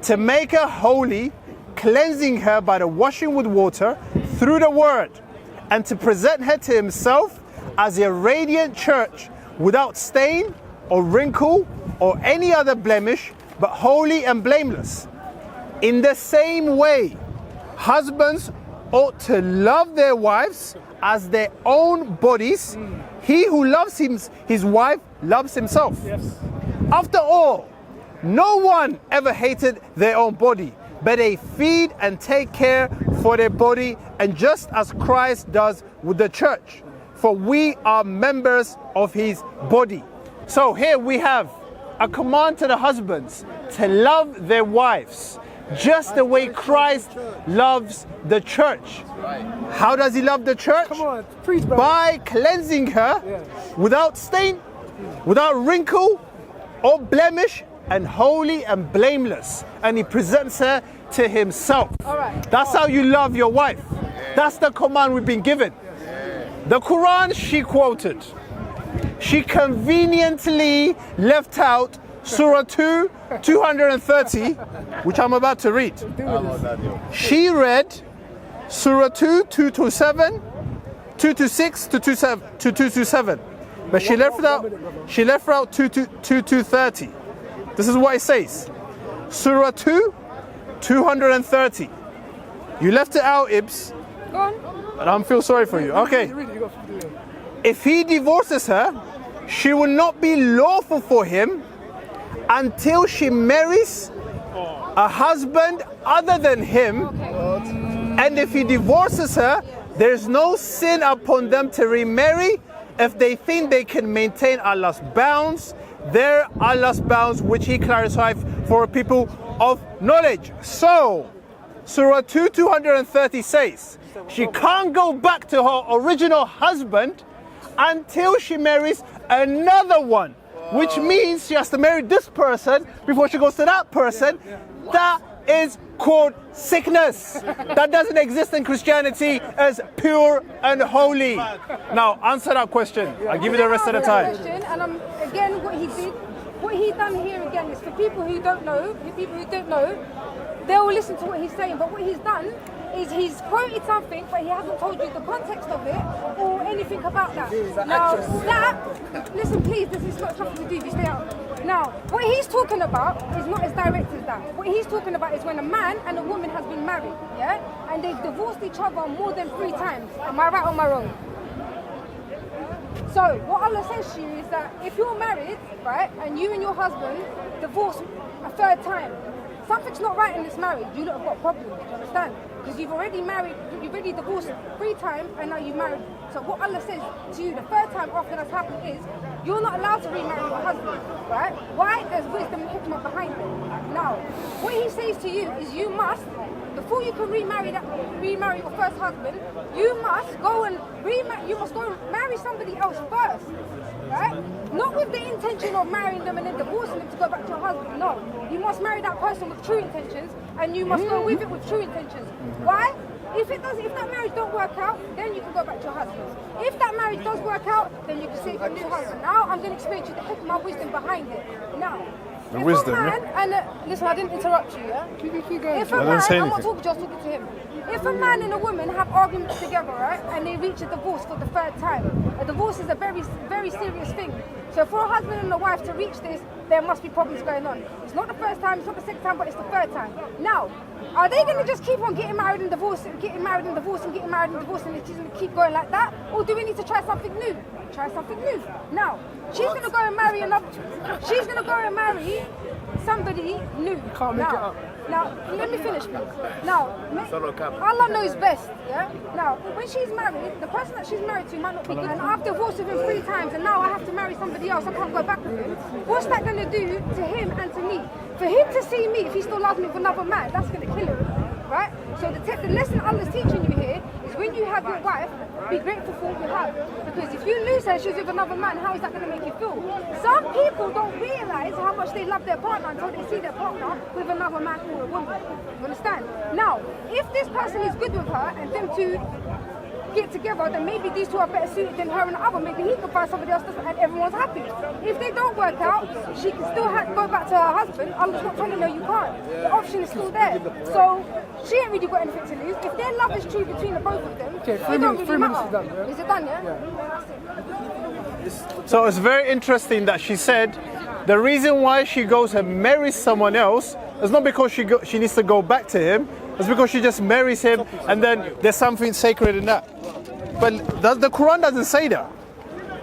to make her holy, cleansing her by the washing with water through the word, and to present her to himself as a radiant church, without stain or wrinkle or any other blemish, but holy and blameless. In the same way, husbands ought to love their wives as their own bodies. He who loves his wife loves himself.
Yes.
After all, no one ever hated their own body, but they feed and take care for their body, and just as Christ does with the church, for we are members of his body. So here we have a command to the husbands to love their wives, just the way Christ loves the church. How does he love the church?
Come on, preach, bro.
By cleansing her without stain, without wrinkle or blemish, and holy and blameless. And he presents her to himself. That's how you love your wife. That's the command we've been given. The Quran she quoted, she conveniently left out Surah 2, 230, which I'm about to read. She read Surah 2, 227, 226 to 227. But she left out 230. This is what it says. Surah 2, 230. You left it out, Ibs.
Go on.
And I feel sorry for you. Okay. If he divorces her, she will not be lawful for him until she marries a husband other than him. And if he divorces her, there's no sin upon them to remarry if they think they can maintain Allah's bounds. They're Allah's bounds, which he clarified for people of knowledge. So, Surah 2, 230 says, she can't go back to her original husband until she marries another one, which means she has to marry this person before she goes to that person. That is called sickness. That doesn't exist in Christianity as pure and holy. Now, answer that question. I'll give you the rest of the time.
And again, what he done here again is for people who don't know, they'll listen to what he's saying, but what he's done is he's quoted something, but he hasn't told you the context of it or anything about that. Now, listen please, this is not something to do, you stay out. Now, what he's talking about is not as direct as that. What he's talking about is when a man and a woman has been married, yeah? And they've divorced each other more than 3 times. Am I right or am I wrong? So, what Allah says to you is that if you're married, right, and you and your husband divorce a 3rd time, something's not right in this marriage. You lot have got problems, do you understand? Because you've already divorced 3 times and now you've married. So what Allah says to you the 3rd time after that's happened is, you're not allowed to remarry your husband, right? Why? There's wisdom and hikmah behind it. Now, what he says to you is you must, before you can remarry your first husband, you must go and marry somebody else first, right? Not with the intention of marrying them and then divorcing them to go back to your husband. No, you must marry that person with true intentions, and you must go with it with true intentions. Why? If that marriage don't work out, then you can go back to your husband. If that marriage does work out, then you can save your new husband. Now I'm going to explain to you the hikmah, wisdom behind it. Now,
the wisdom,
listen, I didn't interrupt you, yeah? If a man, I'm not talking, just talking to him. If a man and a woman have arguments together, right, and they reach a divorce for the 3rd time, a divorce is a very, very serious thing. So for a husband and a wife to reach this, there must be problems going on. It's not the 1st time, it's not the 2nd time, but it's the 3rd time. Now, are they going to just keep on getting married and divorcing, getting married and divorcing, getting married and divorcing, and it's just going to keep going like that? Or do we need to try something new? Try something new. Now, she's going to go and marry somebody new.
Can't make it up.
Now, let me finish, please. Now, Allah knows best, yeah? Now, when she's married, the person that she's married to might not be good, and I've divorced with him 3 times, and now I have to marry somebody else, I can't go back with him. What's that going to do to him and to me? For him to see me, if he still loves me with another man, that's going to kill him, right? So the lesson Allah's teaching you here is when you have your wife, be grateful for what you have. Because if you lose her, she's with another man, how is that going to make you feel? Some people don't realise how much they love their partner until they see their partner with another man or a woman. You understand? Now, if this person is good with her and them two get together, then maybe these two are better suited than her and the other. Maybe he can find somebody else and everyone's happy. If they don't work out, she can still go back to her husband. Allah's not telling her you can't. The option is still there. So she ain't really got anything to lose. If their love is true between the both of them, it don't really matter.
Done, yeah?
Is it done, yeah? That's it.
So it's very interesting that she said the reason why she goes and marries someone else is not because she needs to go back to him. It's because she just marries him and then there's something sacred in that. But the Quran doesn't say that.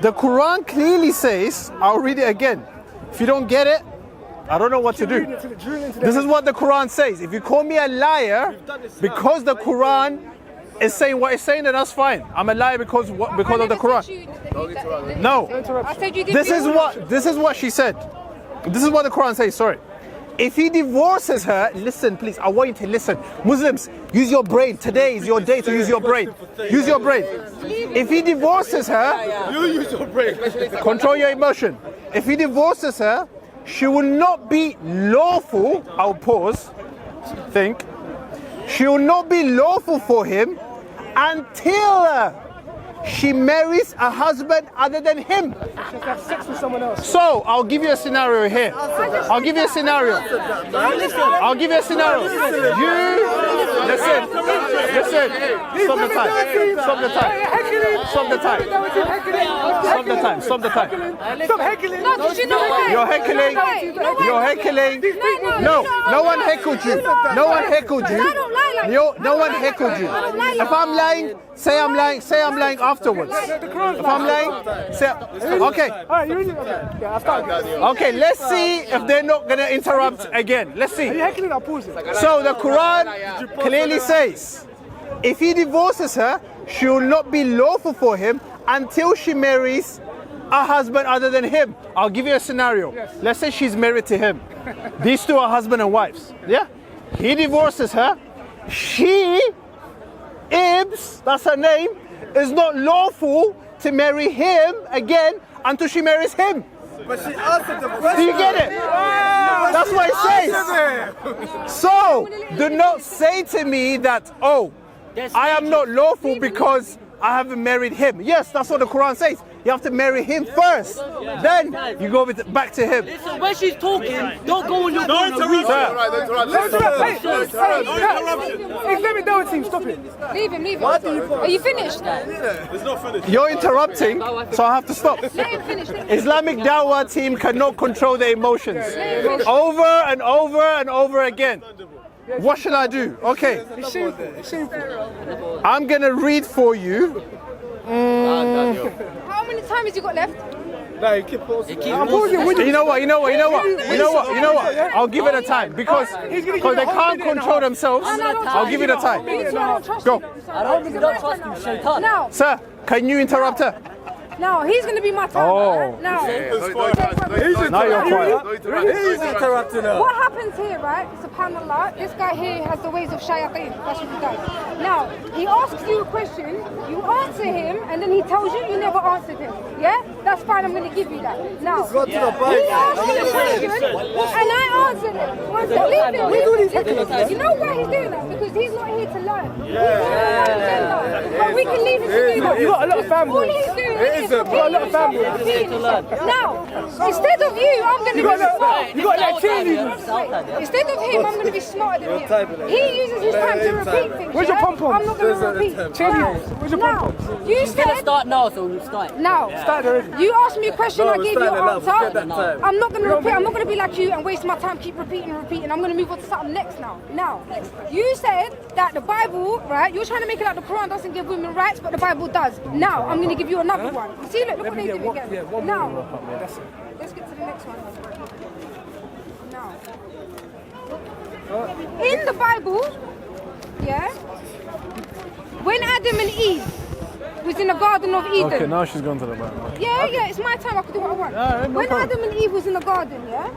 The Quran clearly says, I'll read it again. If you don't get it, I don't know what to do. This is what the Quran says. If you call me a liar because the Quran is saying what it's saying, then that's fine. I'm a liar because of the Quran. No. This is what she said. This is what the Quran says, sorry. If he divorces her, listen please, I want you to listen. Muslims, use your brain. Today is your day to use your brain. Use your brain. If he divorces her,
You use your brain.
control your emotion. If he divorces her, she will not be lawful, I'll pause, think. She will not be lawful for him until she marries a husband other than him.
She has to have sex with someone else.
So, I'll give you a scenario here. I'll give you a scenario. I'll give you a scenario. Listen. Stop the time. Stop the time. Stop the time. Stop the time. Stop the time.
Stop heckling.
No, did you know why?
You're heckling. You're heckling. No one heckled you. No one heckled you. No one heckled you. If I'm lying, say I'm lying. Say I'm lying afterwards. If I'm lying, say okay.
Alright, you ready? Okay. Yeah, I'll start.
Okay, let's see if they're not gonna interrupt again. Let's
Are you
see.
heckling? I'll pause it.
So the Quran clearly says, if he divorces her, she will not be lawful for him until she marries a husband other than him. I'll give you a scenario. Let's say she's married to him. These two are husband and wives. Yeah? He divorces her. She, Ibs, that's her name, is not lawful to marry him again until she marries him.
But she answered the question.
Do you get it? That's what it says. So, do not say to me that, oh, I am not lawful because I haven't married him. Yes, that's what the Quran says. You have to marry him first. Then you go back to him.
Listen, when she's talking, don't go on your phone.
Hey, let me know it, team. Stop it.
Leave him. Are you finished?
It's not finished.
You're interrupting, so I have to stop.
Let him finish.
Islamic Dawah team cannot control their emotions. Over and over and over again. What shall I do? Okay.
It's shameful. It's shameful.
I'm going to read for you.
How many times has you got left?
No, keep pausing.
I'm pausing.
You know what? I'll give it a time because they can't control themselves. I'll give it a time. Go.
I don't think you don't trust him, Shaitan.
Now,
Sir, can you interrupt her?
now he's going to be my time.
Oh.
Now,
Now you're quiet.
He's interrupting her.
what happens here, right? SubhanAllah, this guy here has the ways of shayateen. That's what he does. Now, he asks you a question, you answer him, and then he tells you you never answered him. Yeah? That's fine, I'm going to give you that. Now, he asked me a question, and I answered it. One second, you know why he's doing that? Because he's not here to learn. He's here to learn gender. But we can leave him to do that.
You got a lot of family.
All he's doing is
got a lot of family.
Now, instead of you, I'm going to be smart.
You got like cheerleaders.
Instead of him, I'm going to be smarter than him. He uses his time to repeat things.
Where's your pom-poms?
I'm not going to repeat.
Cheerleaders. Where's your pom-poms?
You
He's gonna
said...
start now, so we'll start.
Now,
Start already.
you asked me a question, I gave you an answer.
No.
I'm not going to repeat. I'm not going to be like you and waste my time, keep repeating. I'm going to move on to something next now. Now, you said that the Bible, right? You're trying to make it like the Quran doesn't give women rights, but the Bible does. Now, I'm going to give you another one. See, look what they do again. Now, let's get to the next one. Now, In the Bible, yeah, when Adam and Eve was in the Garden of Eden.
Okay, now she's gone to the Bible.
Yeah, it's my time. I can do what I want.
No
When
problem.
Adam and Eve was in the garden, yeah,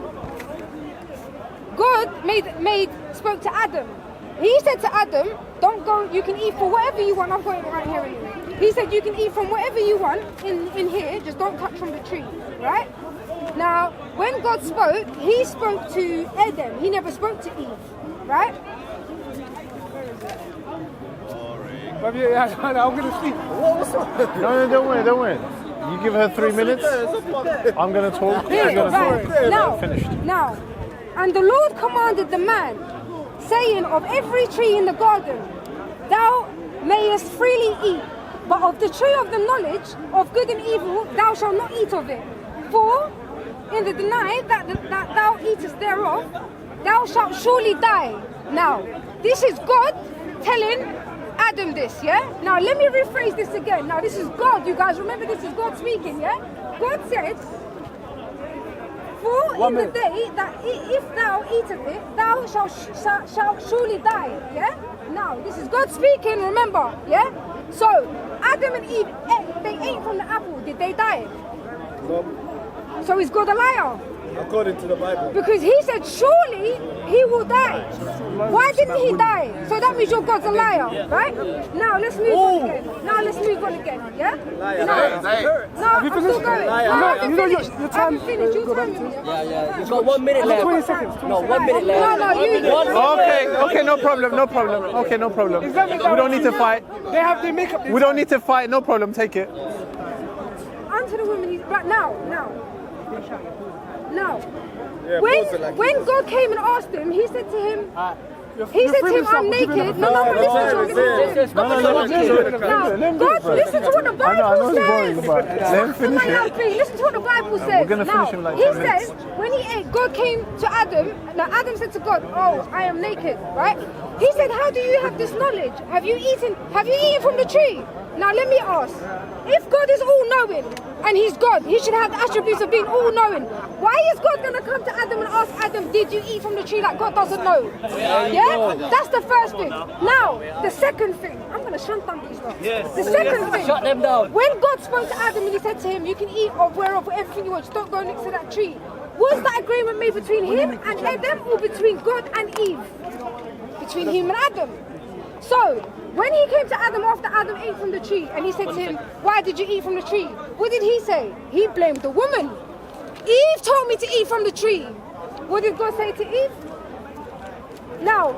God spoke to Adam. He said to Adam, "Don't go. You can eat for whatever you want." I've got it right here anyway. He said, "You can eat from whatever you want in here. Just don't touch from the tree." Right? Now, when God spoke, He spoke to Adam. He never spoke to Eve. Right?
I'm gonna sleep.
No, don't worry. You give her 3 minutes. I'm gonna talk. She's gonna talk. Finished.
Now, and the Lord commanded the man, saying, "Of every tree in the garden thou mayest freely eat, but of the tree of the knowledge of good and evil thou shalt not eat of it. For in the night that thou eatest thereof, thou shalt surely die." Now, this is God telling Adam this, yeah? Now, let me rephrase this again. Now, this is God, you guys. Remember, this is God speaking, yeah? God said, "For in the day that if thou eatest it, thou shalt surely die." Yeah? Now, this is God speaking, remember, yeah? So, Adam and Eve, they ate from the apple. Did they die?
No,
So is God a liar?
according to the Bible.
Because he said, surely he will die. Why didn't he die? So that means your God's a liar, right? Now let's move on again. Yeah? No, I'm still going. No, I haven't finished. I haven't finished. Your time is
Yeah. You've got 1 minute left.
20 seconds.
No, 1 minute left.
No, you.
Okay, no problem. Okay, no problem. We don't need to fight.
They make up.
We don't need to fight. No problem. Take it.
Unto the woman, but now.
Yeah,
When God came and asked him, he said to him, "I'm naked." No, listen to what the Bible says. Listen to what the Bible says.
We're gonna finish him like
he
10
says,
minutes.
when he ate, God came to Adam. Now Adam said to God, "Oh, I am naked," right? He said, "How do you have this knowledge? Have you eaten from the tree?" Now let me ask, if God is all-knowing and he's God, he should have the attributes of being all-knowing. Why is God going to come to Adam and ask Adam, "Did you eat from the tree?" like God doesn't know? Yeah? That's the first thing. Now, the second thing, I'm going to shunt down these guys. The second thing,
Shut them down.
when God spoke to Adam and he said to him, "You can eat of whereof everything you want, just don't go next to that tree." Was that agreement made between him and Adam or between God and Eve? Between him and Adam. So, when he came to Adam after Adam ate from the tree and he said to him, "Why did you eat from the tree?" What did he say? He blamed the woman. Eve told me to eat from the tree. What did God say to Eve? Now,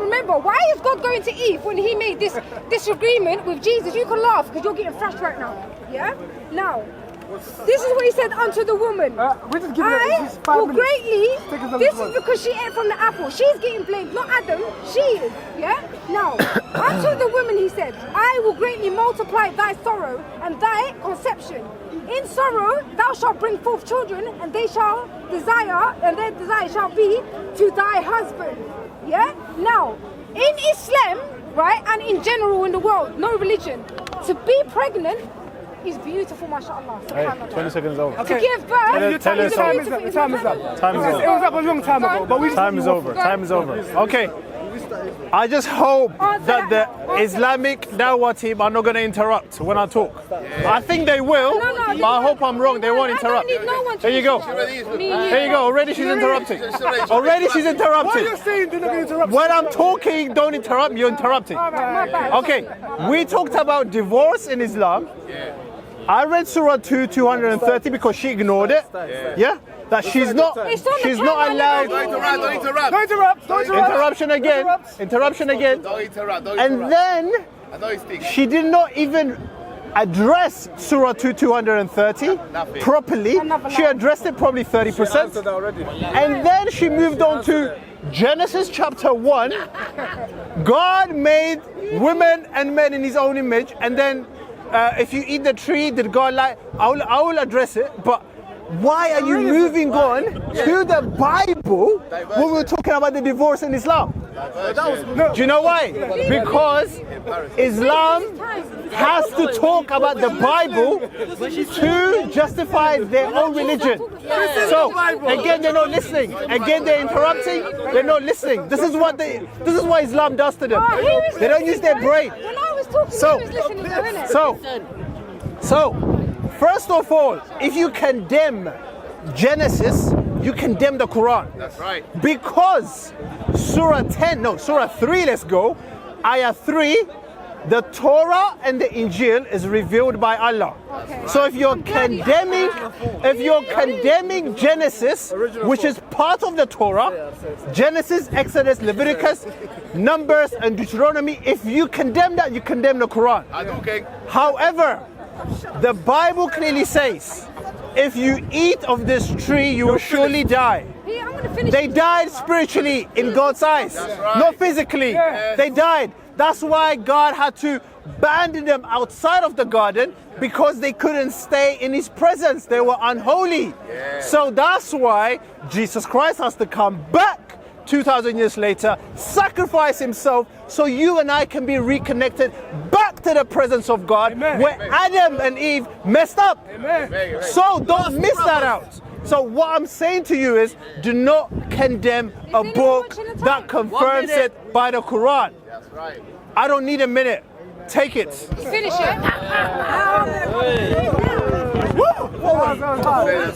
remember, why is God going to Eve when he made this agreement with Jesus? You can laugh because you're getting thrashed right now. Yeah? Now, this is what he said unto the woman.
We're just giving
I
this 5
will
minutes.
greatly,
Take another
this
one.
is because she ate from the apple. She's getting blamed, not Adam. She is, yeah? Now, unto the woman he said, "I will greatly multiply thy sorrow and thy conception. In sorrow thou shalt bring forth children, and they shall desire, and their desire shall be to thy husband." Yeah? Now, in Islam, right, and in general in the world, no religion, to be pregnant is beautiful, mashallah.
Hey,
subhanallah.
20 seconds over.
To give birth
Tell
is
us
a
all.
beautiful.
The time is up.
Time is
It
over.
was up a long time ago, but we just
Time is over. Time is over. Okay. I just hope that the Islamic Dawah team are not going to interrupt when I talk. I think they will, but I hope I'm wrong. They won't interrupt.
I don't need no one to
There you go.
Me
There you go. Already she's interrupting. Already she's
Why are you
interrupting.
saying they're not going to interrupt?
When I'm talking, don't interrupt. You're interrupting.
All right, my bad.
Okay. We talked about divorce in Islam. I read Surah 230 because she ignored it. Yeah? That she's not
It's on the
she's not
camera,
allowed.
Don't interrupt.
Don't interrupt. Don't interrupt.
Interruption again. Interruption again.
Don't interrupt.
And then
I know it's things.
she did not even address Surah 230 properly. She addressed it probably 30%.
already.
And then she moved on to Genesis chapter 1. God made women and men in his own image. And then if you eat the tree, did God like? I will address it. But why are you moving on to the Bible when we're talking about the divorce in Islam? Do you know why? Because Islam has to talk about the Bible to justify their own religion. So again, they're not listening. Again, they're interrupting. They're not listening. This is what Islam does to them. They don't use their brain.
When I was talking, he was listening to it.
So, first of all, if you condemn Genesis, you condemn the Quran.
That's right.
Because Surah 3, let's go. Ayah 3, the Torah and the Injil is revealed by Allah.
Okay.
So if you're condemning Genesis, which is part of the Torah, Genesis, Exodus, Leviticus, Numbers, and Deuteronomy, if you condemn that, you condemn the Quran.
Okay.
However, the Bible clearly says, if you eat of this tree, you will surely die. They died spiritually in God's eyes, not physically. They died. That's why God had to abandon them outside of the garden, because they couldn't stay in His presence. They were unholy. So that's why Jesus Christ has to come back 2,000 years later, sacrifice Himself, so you and I can be reconnected back to the presence of God, where Adam and Eve messed up. So don't miss that out. So what I'm saying to you is, do not condemn a book that confirms it by the Quran.
That's right.
I don't need a minute. Take it.
Finish it.
That's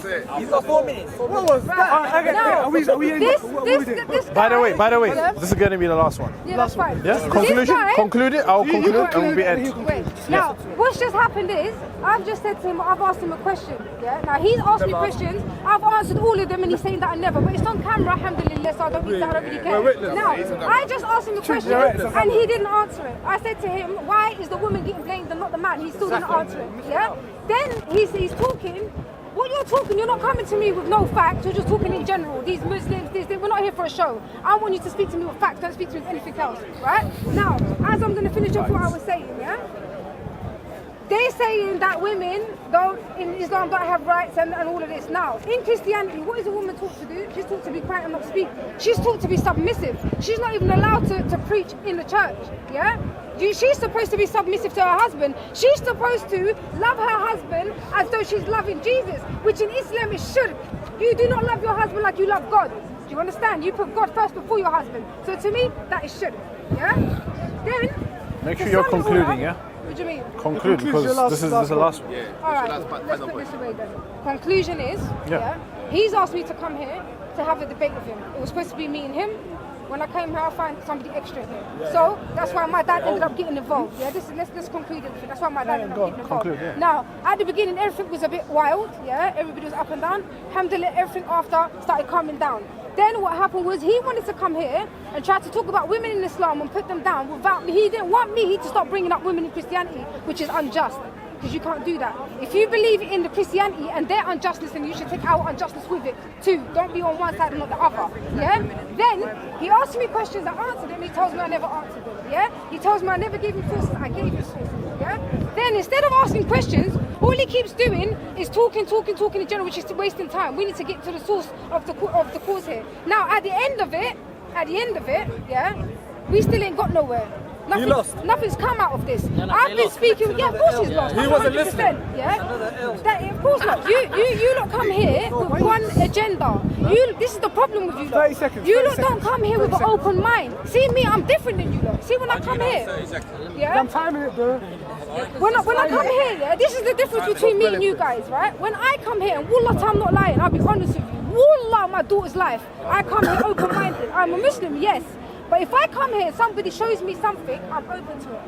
it.
You've got 4 minutes.
What was that?
By the way, this is going to be the last one.
Yeah, that's fine.
Yeah? Conclusion? Conclude it. I'll conclude it and we'll be end.
Wait. Now, what's just happened is, I've just said to him, I've asked him a question. Yeah. Now he's asked me questions. I've answered all of them, and he's saying that I never. But it's on camera, alhamdulillah, so I don't really care. Now, I just asked him a question, and he didn't answer it. I said to him, why is the woman getting blamed and not the man? He still didn't answer it. Yeah. Then he's talking. What you're talking, you're not coming to me with no facts, you're just talking in general. These Muslims, we're not here for a show. I want you to speak to me with facts, don't speak to me with anything else, right? Now, as I'm going to finish off what I was saying, yeah? They're saying that women in Islam don't have rights and all of this. Now, in Christianity, what is a woman taught to do? She's taught to be quiet and not speak. She's taught to be submissive. She's not even allowed to preach in the church, yeah? She's supposed to be submissive to her husband. She's supposed to love her husband as though she's loving Jesus, which in Islam is shirk. You do not love your husband like you love God. Do you understand? You put God first before your husband. So to me, that is shirk, yeah? Then,
make sure you're concluding, yeah?
What do you mean?
Conclude, because this is the last one.
All right, let's put this away then. Conclusion is, he's asked me to come here to have a debate with him. It was supposed to be me and him. When I came here, I found somebody extra here. So that's why my dad ended up getting involved. Yeah, let's conclude it. That's why my dad ended up getting involved. Now, at the beginning, everything was a bit wild. Yeah, everybody was up and down. Alhamdulillah, everything after started calming down. Then what happened was he wanted to come here and try to talk about women in Islam and put them down without me. He didn't want me to start bringing up women in Christianity, which is unjust. Because you can't do that. If you believe in the Christianity and their unjustness, then you should take our unjustness with it too. Don't be on one side and not the other. Yeah? Then he asked me questions, I answered them. He tells me I never answered them. Yeah? He tells me I never gave him sources. I gave him sources. Yeah? Then instead of asking questions, all he keeps doing is talking in general, which is wasting time. We need to get to the source of the cause here. Now, at the end of it, yeah, we still ain't got nowhere. Nothing's come out of this. I've been speaking. Yeah, of course he's lost. He wasn't listening. Yeah, of course not. You lot come here with one agenda. This is the problem with you lot.
30 seconds.
You lot don't come here with an open mind. See me, I'm different than you lot. See when I come here. Yeah.
I'm timing it, bro.
When I come here, yeah, this is the difference between me and you guys, right? When I come here, and wallah, I'm not lying. I'll be honest with you. Wallah, my daughter's life. I come here open-minded. I'm a Muslim, yes. But if I come here, somebody shows me something, I'm open to it.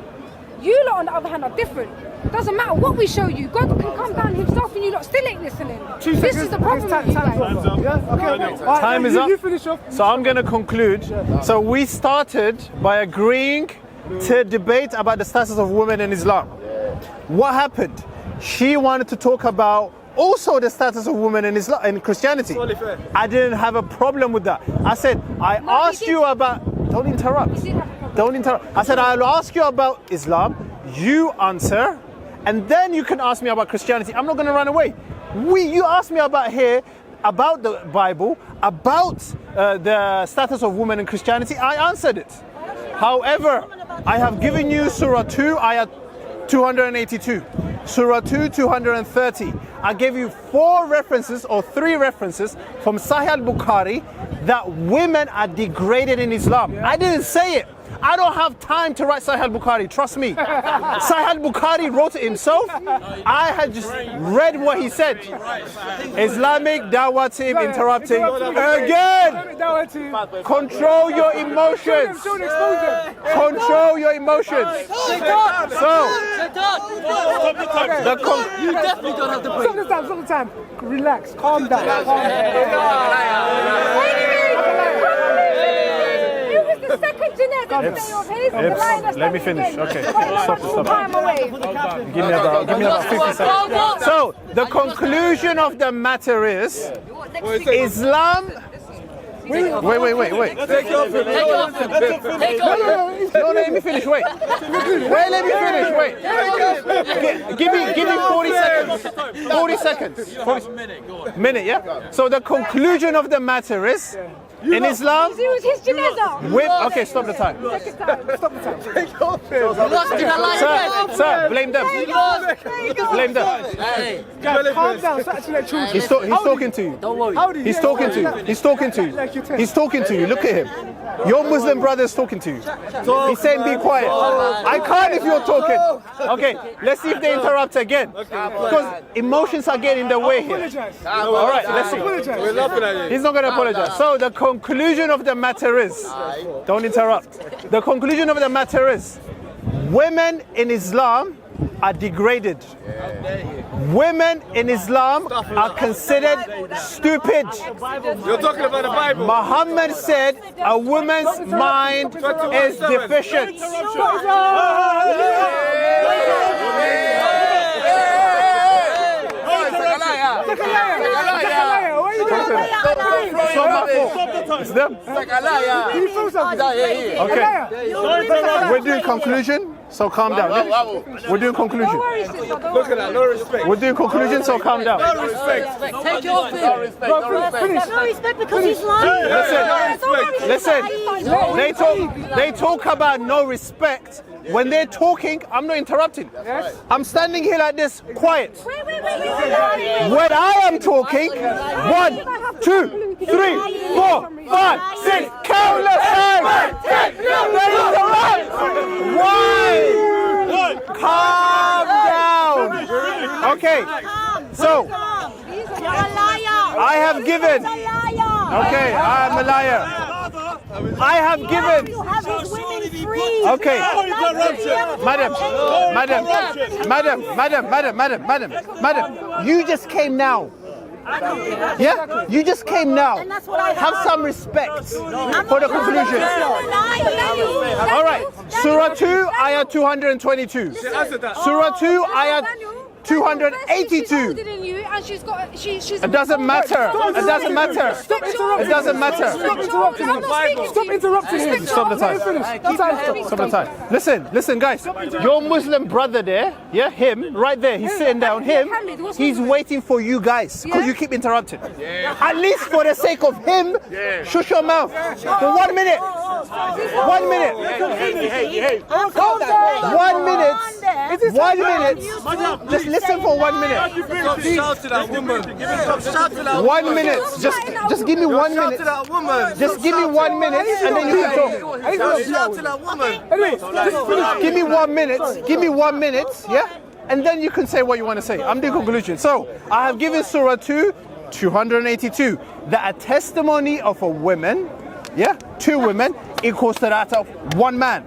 You lot, on the other hand, are different. It doesn't matter what we show you. God can come down himself and you lot still ain't listening. This is the problem with you guys.
Yeah?
Time is up.
You finish off.
So I'm going to conclude. So we started by agreeing to debate about the status of women in Islam. What happened? She wanted to talk about also the status of women in Islam, in Christianity. I didn't have a problem with that. I said, asked you about... Don't interrupt. Don't interrupt. I said, I'll ask you about Islam. You answer. And then you can ask me about Christianity. I'm not going to run away. You asked me about here. about the Bible, about the status of women in Christianity, I answered it. However, I have given you Surah 2, Ayah 282, Surah 2, 230. I gave you 4 references or 3 references from Sahih al-Bukhari that women are degraded in Islam. I didn't say it. I don't have time to write Sahih al-Bukhari, trust me. Sahih al-Bukhari wrote it himself. I had just read what he said. Islamic Dawah team interrupting again. Control your emotions. Control your emotions. So,
You definitely don't have to break.
Stop the time. Relax. Calm down.
The second genetic day of his
let me finish. Okay, stop. Give me about 50 seconds. So, the conclusion of the matter is, Islam... Wait.
Take off.
No, let me finish, wait. Let me finish, wait. Give me 40 seconds. 40 seconds. 40 minute, yeah? So the conclusion of the matter is, in Islam...
It was his janazah.
Okay, stop the time.
Stop the time.
Sir, blame them. Blame them.
Guys, calm down. It's actually like children.
He's talking to you.
Don't worry.
He's talking to you. He's talking to you. He's talking to you. Look at him. Your Muslim brother is talking to you. He's saying be quiet. I can't if you're talking. Okay, let's see if they interrupt again. Because emotions are getting in the way here. All right, let's see.
We're laughing at you.
He's not going to apologize. So the conclusion of the matter is, don't interrupt. The conclusion of the matter is, women in Islam are degraded. Women in Islam are considered stupid.
You're talking about the Bible.
Muhammad said a woman's mind is deficient. It's them. Okay. We're doing conclusion, so calm down. We're doing conclusion.
Look at that, no respect.
We're doing conclusion, so calm down.
No respect.
Take your off it.
No respect because he's lying.
Listen. They talk about no respect. When they're talking, I'm not interrupting. I'm standing here like this, quiet.
Wait.
When I am talking, 1, 2, 3, 4, 5, 6, countless times. They interrupt. Why? Calm down. Okay. So, I have given. Okay, I am a liar. I have given. Okay, madam, you just came now. Yeah, you just came now. Have some respect for the conclusion. All right, Surah 2, Ayah 222. Surah 2, Ayah 282. It doesn't matter. It doesn't matter. It doesn't matter.
Stop interrupting him.
Stop the time. Stop the time. Listen, guys. Your Muslim brother there, yeah, him, right there, he's sitting down. Him, he's waiting for you guys because you keep interrupting. At least for the sake of him, shush your mouth for 1 minute. 1 minute. 1 minute. 1 minute. Just listen for 1 minute.
Shout to that woman.
1 minute. Just give me 1 minute. Just give me 1 minute and then you can talk.
Shout to that woman.
Give me 1 minute. Give me 1 minute. Yeah? And then you can say what you want to say. I'm doing conclusion. So, I have given Surah 2, 282. That a testimony of a woman, yeah, 2 women, equals to that of 1 man.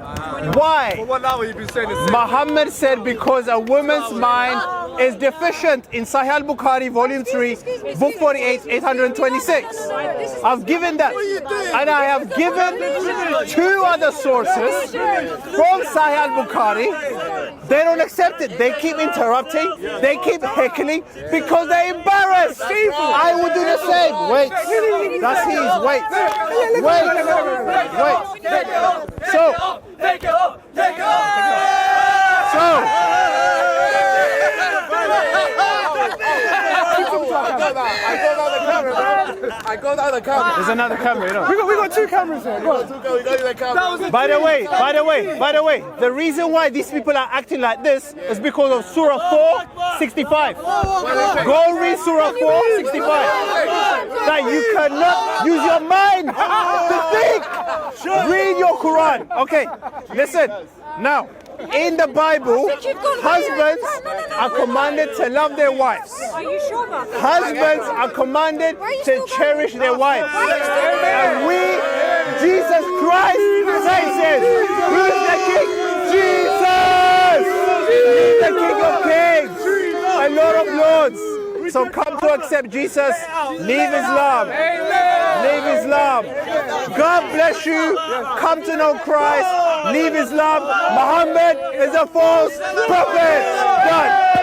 Why?
For 1 hour you've been saying this.
Muhammad said because a woman's mind is deficient in Sahih al-Bukhari, volume 3, book 48, 826. I've given that. And I have given 2 other sources from Sahih al-Bukhari. They don't accept it. They keep interrupting. They keep heckling because they're embarrassed. I will do the same. Wait. That's his. Wait. So.
Take it up.
So.
I got out the camera.
There's another camera, you know.
We got two cameras here. Go on.
By the way, the reason why these people are acting like this is because of Surah 4:65. Go read Surah 4:65. That you cannot use your mind to think. Read your Quran. Okay, listen. Now, in the Bible, husbands are commanded to love their wives.
Are you sure about that?
Husbands are commanded to cherish their wives. And we, Jesus Christ, says, who's the King? Jesus! He's the King of Kings and Lord of Lords. So come to accept Jesus. Leave Islam. Leave Islam. God bless you. Come to know Christ. Leave Islam. Muhammad is a false prophet. Done.